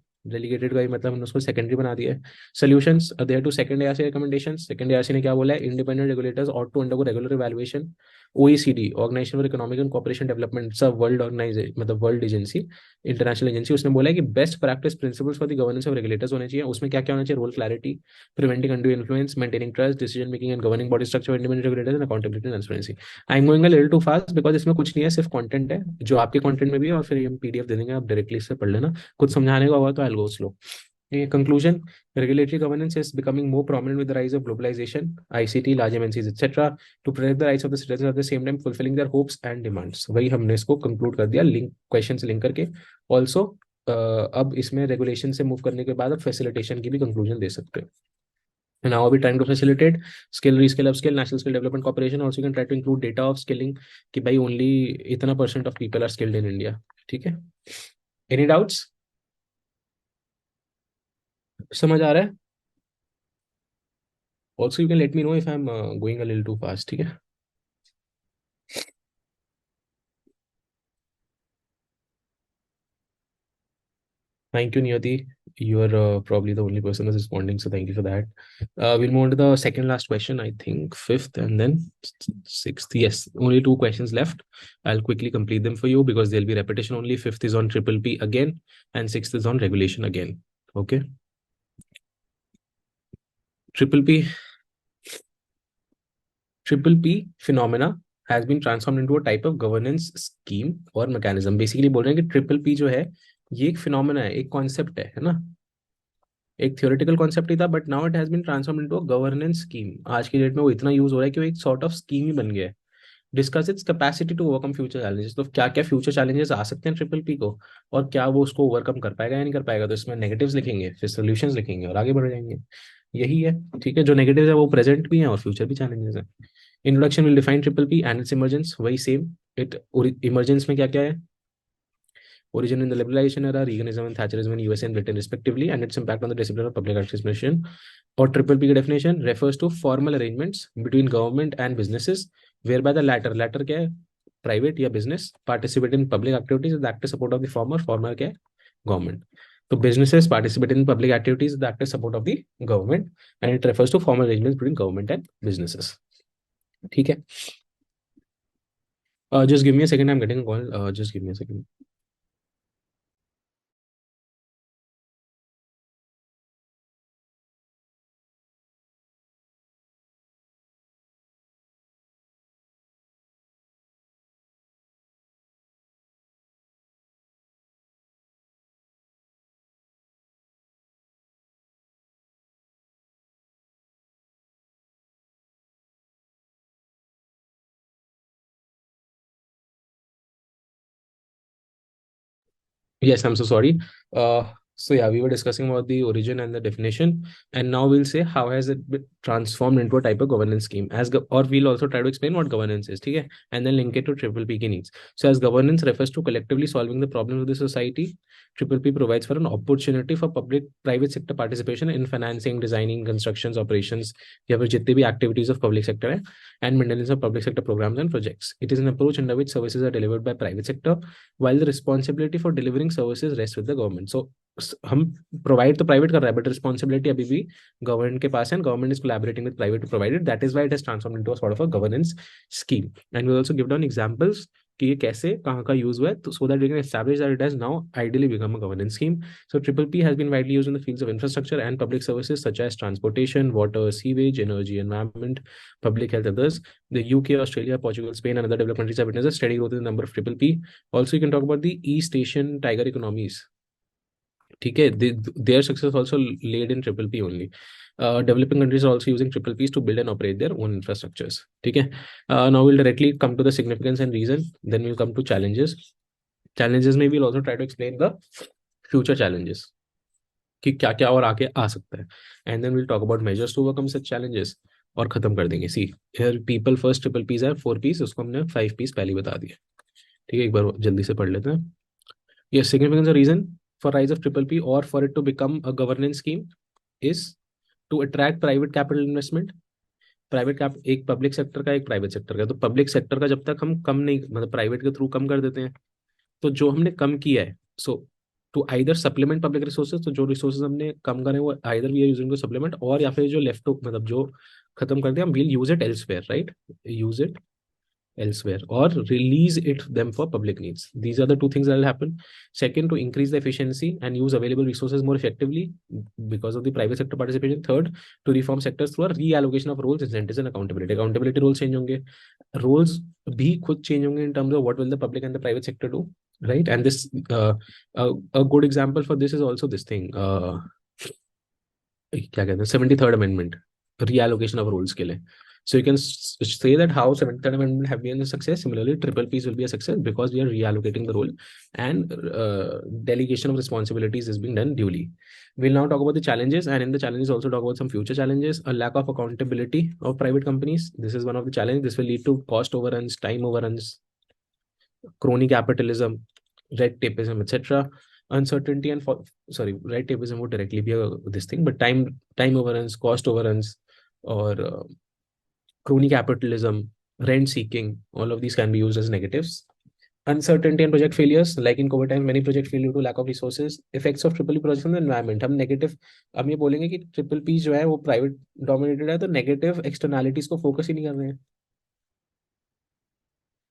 A: का ही मतलब हमने उसको सेकेंडरी बना दिया है। Solutions there to second ARC recommendations. Second ARC ने क्या बोला है, independent regulators ought to undergo regular evaluation. OECD, organisation for economic and cooperation development, सब वर्ल्ड ऑर्गेनाइजेशन, मतलब वर्ल्ड एजेंसी, इंटरनेशनल एजेंसी, उसने बोला है कि best practice principles for the governance of regulators होने चाहिए। उसमें क्या क्या होना चाहिए, role clarity, preventing undue influence, maintaining trust, decision making and governing body structure, independent regulators and accountability and transparency. I am going a little too fast because इसमें कुछ नहीं है, सिर्फ कंटेंट है जो आपके कंटेंट में भी है, और फिर हम PDF दे देंगे, आप डायरेक्टली इससे पढ़ लेना। कुछ समझाने का होगा तो I will go slow. Conclusion: regulatory governance is becoming more prominent with the rise of globalization, ICT, large MNCs, etc. to protect the rights of the citizens at the same time fulfilling their hopes and demands. वही हमने इसको conclude कर दिया link question से link करके। Also अब इसमें regulation से मूव करने के बाद अब फैसिलिटेशन की भी कंक्लूजन दे सकते हैं। And now we're trying to facilitate skill reskill upskill national skill development corporation. Also you can try to include data of skilling कि भाई only इतना % of people are skilled in India. ठीक है. Any doubts? समझ आ रहा है? Also you can let me know if I'm going a little too fast. ठीक है. Thank you, Niyati. You are probably the only person who's responding, so thank you for that. We'll move on to the second last question, I think fifth and then sixth. Yes, only two questions left. I'll quickly complete them for you because there'll be repetition only. Fifth is on triple P again, and sixth is on regulation again. Okay. Triple P, triple P phenomena has been transformed into a type of governance scheme or mechanism. Basically बोल रहे हैं कि triple P जो है ये एक phenomena है, एक कॉन्सेप्ट है ना. एक थियोरेटिकल कॉन्सेप्ट ही था but now it has been transform into a governance scheme. आज की डेट में वो इतना यूज हो रहा है कि वो एक सॉर्ट ऑफ स्कीम ही बन गया है. Discuss its capacity to overcome future challenges. तो क्या क्या फ्यूचर चैलेंजेस आ सकते हैं ट्रिपल पी को, और क्या वो उसको ओवरकम कर पाएगा या नहीं कर पाएगा. तो इसमें नेगेटिव्स लिखेंगे, फिर सोल्यूशंस लिखेंगे और आगे बढ़ जाएंगे. यही है. ठीक है. जो नेगेटिव है वो प्रेजेंट भी है और फ्यूचर भी चैलेंजेस है. Introduction will define triple P and it's emergence. वही सेम. इट इमर्जेंस में क्या क्या है. Origin in the liberalization era, Reaganism and Thatcherism in US and Britain respectively, and its impact on the discipline of public administration. Or triple P definition refers to formal arrangements between government and businesses, whereby the latter क्या है, private या business, participate in public activities with the active support of the former क्या है, government. So businesses participate in public activities with the active support of the government, and it refers to formal arrangements between government and businesses. ठीक है. Just give me a second. I'm getting a call. Just give me a second. Yes, I'm so sorry. So yeah, we were discussing about the origin and the definition, and now we'll say how has it been transformed into a type of governance scheme. Or we'll also try to explain what governance is, okay? And then link it to triple P की needs. So as governance refers to collectively solving the problems of the society, triple P provides for an opportunity for private sector participation in financing, designing, constructions, operations, या फिर जितने भी activities of public sector है, and maintenance of public sector programs and projects. It is an approach under which services are delivered by private sector while the responsibility for delivering services rests with the government. So हम provide तो private कर रहा है but responsibility अभी भी government के पास है, and government is collaborating with private to provide it. That is why it has transformed into a sort of a governance scheme. And we'll also give down examples कि ये कैसे कहाँ का use हुआ है, तो so that we can establish that it has now ideally become a governance scheme. So triple P has been widely used in the fields of infrastructure and public services such as transportation, water, sewage, energy, environment, public health, others. The UK, Australia, Portugal, Spain, and other developed countries have witnessed a steady growth in the number of triple P. Also, you can talk about the East Asian tiger economies. ठीक है. Their success also laid in triple P only. Developing countries are also using triple Ps to build and operate their own infrastructures. ठीक है. Now we'll directly come to the significance and reason. Then we'll come to challenges. Challenges में we'll also try to explain the future challenges कि क्या क्या और आगे आ सकता है. And then we'll talk about measures to overcome such challenges और खत्म कर देंगे. See, here people first triple Ps है 4 Ps, उसको हमने 5 Ps पहले ही बता दिया. ठीक है. एक बार जल्दी से पढ़ लेते हैं. Yes, significance or reason for rise of triple P or for it to become a governance scheme is to attract private capital investment. Private cap एक पब्लिक सेक्टर का एक प्राइवेट सेक्टर का. तो पब्लिक सेक्टर का जब तक हम कम नहीं मतलब प्राइवेट के थ्रू कम कर देते हैं, तो जो हमने कम किया है, so to either supplement public resources, तो जो रिसोर्सेज हमने कम करे वो either we are using to supplement, और या फिर जो लेफ्ट मतलब जो खत्म कर दिया हम will use it elsewhere, right. Use it elsewhere or release it them for public needs. These are the two things that will happen. Second, to increase the efficiency and use available resources more effectively because of the private sector participation. Third, to reform sectors through a reallocation of roles, incentives and accountability. Accountability roles change होंगे, roles भी खुद change होंगे in terms of what will the public and the private sector do, right? And this a good example for this is also this thing, क्या कहते हैं 73rd amendment reallocation of roles के लिए. So you can say that how Seventh Amendment have been a success. Similarly, triple P's will be a success because we are reallocating the role, and delegation of responsibilities is being done duly. We'll now talk about the challenges, and in the challenges also talk about some future challenges. A lack of accountability of private companies. This is one of the challenges. This will lead to cost overruns, time overruns, crony capitalism, red tapeism, etc. Uncertainty and red tapeism would directly be this thing, but time overruns, cost overruns, or crony capitalism, rent seeking, all of these can be used as negatives. Uncertainty and project failures, like in COVID time, many project fail due to lack of resources. Effects of triple project on the environment, हम negative, हम ये बोलेंगे कि triple P जो है वो private dominated है, तो नेगेटिव एक्सटर्नैलिटीज को फोकस ही नहीं कर रहे हैं,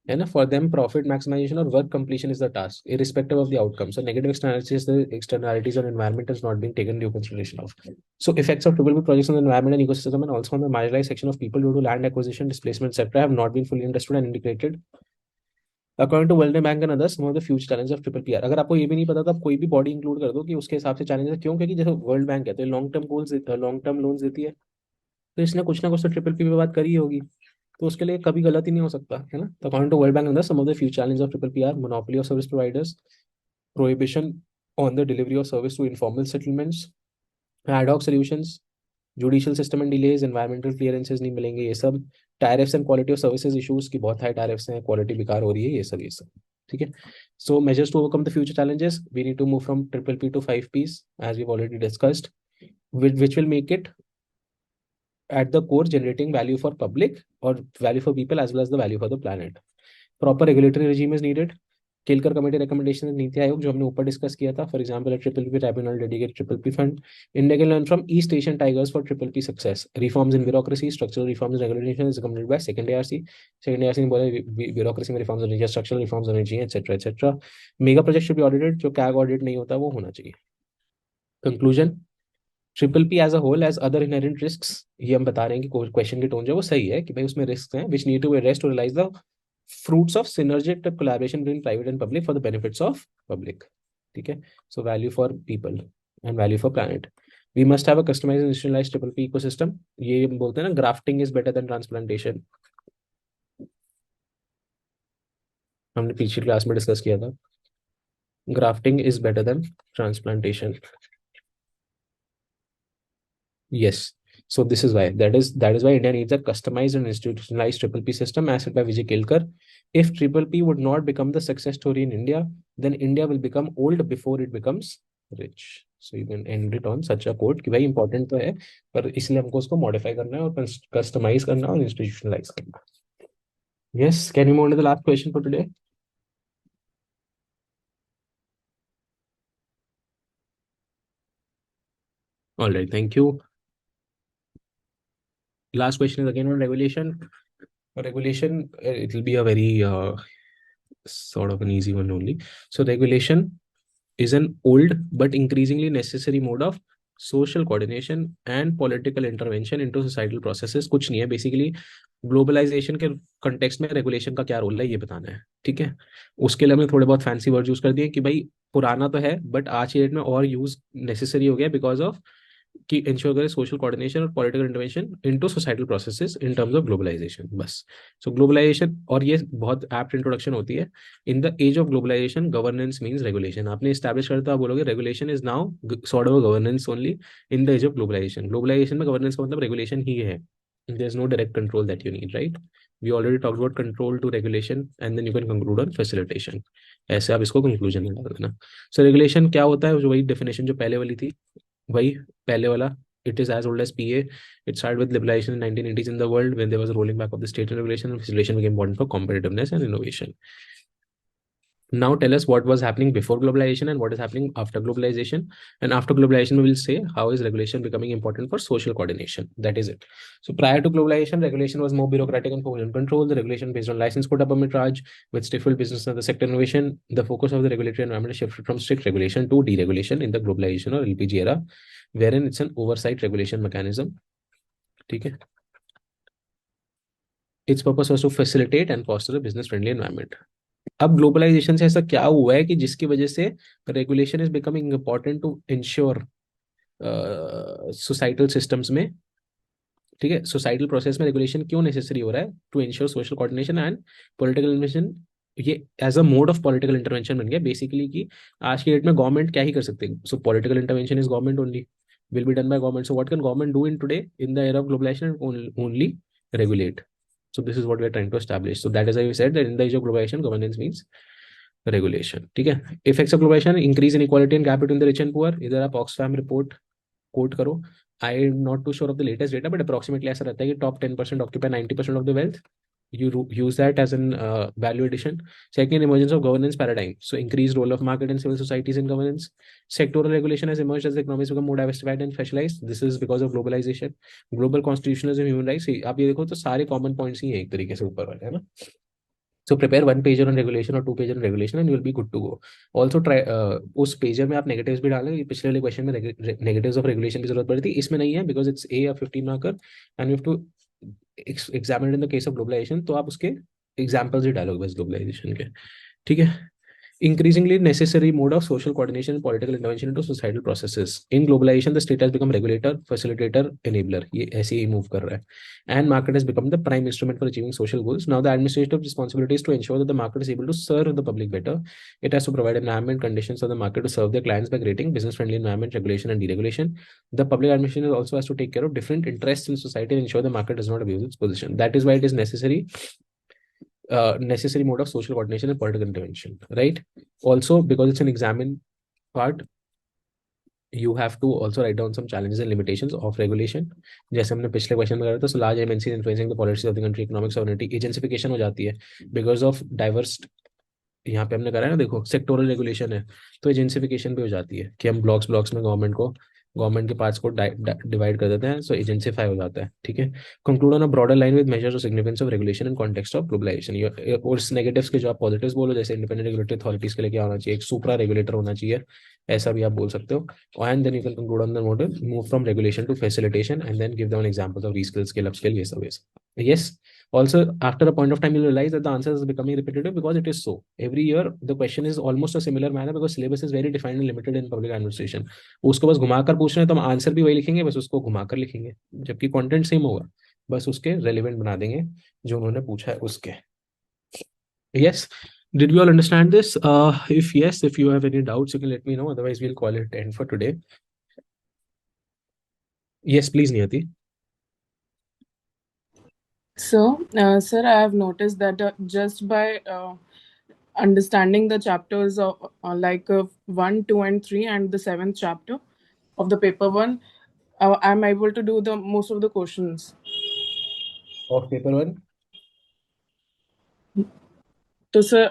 A: है ना. फॉर देम प्रॉफिट मैक्सिमाइजेशन और work completion is the task irrespective of the outcome. So negative externalities on environment has not been taken into consideration of. So effects of triple P projects on the environment and ecosystem and also on the marginalized section of people due to land acquisition, displacement, etc. have not been fully understood and integrated. According to World Bank and others, some of the future challenge of triple P are. अगर आपको ये भी नहीं पता तो आप कोई भी बॉडी इंक्लूड कर दो कि उसके हिसाब से चैलेंजेस क्यों, क्योंकि जैसे वर्ल्ड बैंक है तो long term goals, long term loans देती है, तो इसने कुछ ना कुछ तो ट्रिपल पी पे बात करी होगी, तो उसके लिए कभी गलत ही नहीं हो सकता, है ना. तो according to World Bank and others, some of the future challenge of triple P are: monopoly of service providers, prohibition on the delivery of service to informal settlements, ad hoc solutions, judicial system and delays, environmental clearances नहीं मिलेंगे, ये सब. Tariffs and quality of services issues की बहुत high tariffs हैं, quality बेकार हो रही है, ये सब. ठीक है. So measures to overcome the future challenges, we need to move from triple P to 5 Ps as we've already discussed, which will make it at the core generating value for public or value for people as well as the value for the planet. Proper regulatory regime is needed. Kelkar committee recommendation, NITI Aayog जो हमने ऊपर discuss किया था, for example triple P tribunal, dedicated triple P fund. India can learn from east Asian tigers for triple P success. Reforms in bureaucracy, structural reforms in regulation is completed by second ARC. Second ARC ने बोला bureaucracy में reforms होनी चाहिए, structural reforms होनी चाहिए, etcetera etcetera. Mega project should be audited, जो CAG audit नहीं होता वो होना चाहिए. Conclusion: triple P as a whole as other inherent risk. ये हम बता रहे हैं कि क्वेश्चन की टोन जो है वो सही है कि भाई उसमें रिस्क हैं which need to be addressed to realise the fruits of synergistic collaboration between private and public for the benefits of public. ठीक है. So value for people and value for planet. We must have a customized and institutionalized triple P ecosystem. ये बोलते हैं ना, grafting is better than transplantation. हमने पिछली class में discuss किया था. grafting is better than transplantation. Yes. So this is why that is why India needs a customized and institutionalized triple P system, as said by Vijay Kelkar. If triple P would not become the success story in India, then India will become old before it becomes rich. So you can end it on such a quote कि भाई important तो है, पर इसलिए हमको उसको modify करना है और customize करना है और institutionalize करना है. Yes, can you move on to the last question for today? All right, thank you. Last question is again on regulation. Regulation, it will be a very sort of an easy one only. So regulation is an old but increasingly necessary mode of social coordination and political intervention into societal processes. कुछ नहीं है, basically globalisation के context में regulation का क्या role है ये बताना है. ठीक है. उसके लिए हमने थोड़े बहुत फैंसी वर्ड यूज कर दिए कि भाई पुराना तो है बट आज के डेट में और यूज नेसेसरी हो गया बिकॉज ऑफ कि इंश्योर करें सोशल कोऑर्डिनेशन और political intervention into societal processes in terms of globalisation. बस. सो ग्लोबलाइजेशन, और ये बहुत एप्ट इंट्रोडक्शन होती है. In the age of globalisation governance means regulation. आपने एस्टैब्लिश करते आप बोलोगे regulation is now sort of governance only in the age of globalisation. Globalisation में गवर्नेंस का मतलब रेगुलेशन ही है. There is no direct control that you need, right? We already talked about control to regulation and then you can conclude on facilitation. ऐसे आप इसको conclusion में डाल देना. सो रेगुलेशन क्या होता है, जो वही डेफिनेशन जो पहले वाली थी, वही पहले वाला. It is as old as PA. It started with liberalization in 1980s in the world when there was a rolling back of the state regulation, and facilitation became important for competitiveness and innovation. Now tell us what was happening before globalization and what is happening after globalization. And after globalization, we will say how is regulation becoming important for social coordination. That is it. So prior to globalization, regulation was more bureaucratic and focused on control. The regulation based on license quota permit raj, which stifled business and the sector innovation. The focus of the regulatory environment shifted from strict regulation to deregulation in the globalization or LPG era, wherein it's an oversight regulation mechanism. ठीक है. Its purpose was to facilitate and foster a business friendly environment. अब globalisation से ऐसा क्या हुआ है कि जिसकी वजह से regulation is becoming important to ensure societal systems में ठीक है, सोसाइटल प्रोसेस में रेगुलेशन क्यों नेसेसरी हो रहा है? To ensure social coordination and political intervention. ये as a mode of political intervention बन गया बेसिकली, कि आज की डेट में गवर्नमेंट क्या ही कर सकते हैं, सो political intervention is government only, will be done by government. So what can government do in today in the era of globalization? Only regulate. So this is what we are trying to establish. So that is why we said that in the age of globalization, governance means regulation. ठीक है, effects of globalization: increase inequality and gap between the rich and poor. इधर आप Oxfam report quote करो, I am not too sure of the latest data, but approximately ऐसा रहता है कि top 10% occupy 90% of the wealth. You use that as an value addition. Second, emergence of governance paradigm. So increased role of market and civil societies in governance. Sectoral regulation has emerged as the economies become more diversified and specialized. This is because of globalization. Global constitutionalism, human rights. आप ये देखो तो सारे common points ही हैं एक तरीके से ऊपर वाले, है ना? So prepare one pager on regulation or two pager on regulation and you will be good to go. Also try उस पेजर में आप नेगेटिव्स भी डालें. पिछले वाले क्वेश्चन में नेगेटिव्स ऑफ रेगुलेशन की जरूरत पड़ी थी, इसमें नहीं है बिकॉज इट्स ए या 15 marker and you have to examine in the case of globalisation. तो आप उसके एग्जाम्पल्स ही डालोगे बस ग्लोबलाइजेशन के. ठीक है. Increasingly necessary mode of social coordination and political intervention into societal processes. In globalization, the state has become regulator, facilitator, enabler. ये ऐसे ही move कर रहा है. And market has become the prime instrument for achieving social goals. Now the administrative responsibility is to ensure that the market is able to serve the public better. It has to provide environment conditions for the market to serve their clients by creating business-friendly environment, regulation, and deregulation. The public administration also has to take care of different interests in society and ensure the market does not abuse its position. That is why it is necessary mode of social coordination and political intervention, right? Also, because it's an examine part, you have to also write down some challenges and limitations of regulation. जैसे हमने पिछले question में करा था, so large MNCs influencing the policy of the country, economic sovereignty, एजेंसिफिकेशन हो जाती है because of diverse. यहाँ पे हमने करा है ना, देखो सेक्टोरल रेगुलेशन है तो एजेंसिफिकेशन भी हो जाती है कि हम ब्लॉक्स ब्लॉक्स में गवर्नमेंट के पार्ट्स को डिवाइड कर देते हैं, सो एजेंसीफाई हो जाता है. ठीक है. Conclude on a broader line with measures of significance of regulation in context of globalisation. और इस नेगेटिव्स के जो आप पॉजिटिव्स बोलो, जैसे इंडिपेंडेंट रेगुलेटरी अथॉरिटीज के लिए क्या होना चाहिए, एक सुपरा रेगुलेटर होना चाहिए, ऐसा भी आप बोल सकते हो. And then you can conclude on the model move from regulation to facilitation and then give them examples of reskill, scale up, scale, ये सब. Yes. Also, after a point of time, you'll realize that the answer is becoming repetitive because it is so. Every year, the question is almost a similar manner because syllabus is very defined and limited in public administration. उसको बस घुमाकर पूछ रहे हैं तो हम answer भी वही लिखेंगे, बस उसको घुमाकर लिखेंगे, जबकि कंटेंट सेम होगा, बस उसके रेलिवेंट बना देंगे जो उन्होंने पूछा है उसके. Yes. Did we all understand this? If yes, if you have any doubts, you can let me know. Otherwise, we'll call it end for today. Yes, please, Niyati.
B: So, sir, I have noticed that just by understanding the chapters of 1, 2, and 3, and the 7th chapter of the paper 1, I'm able to do the most of the questions.
A: Of paper one.
B: तो sir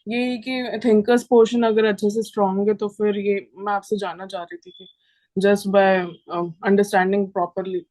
B: ये कि thinkers portion अगर अच्छे से strong है तो फिर ये मैं आपसे जानना चाह रही थी कि जस्ट बाय अंडरस्टैंडिंग प्रॉपरली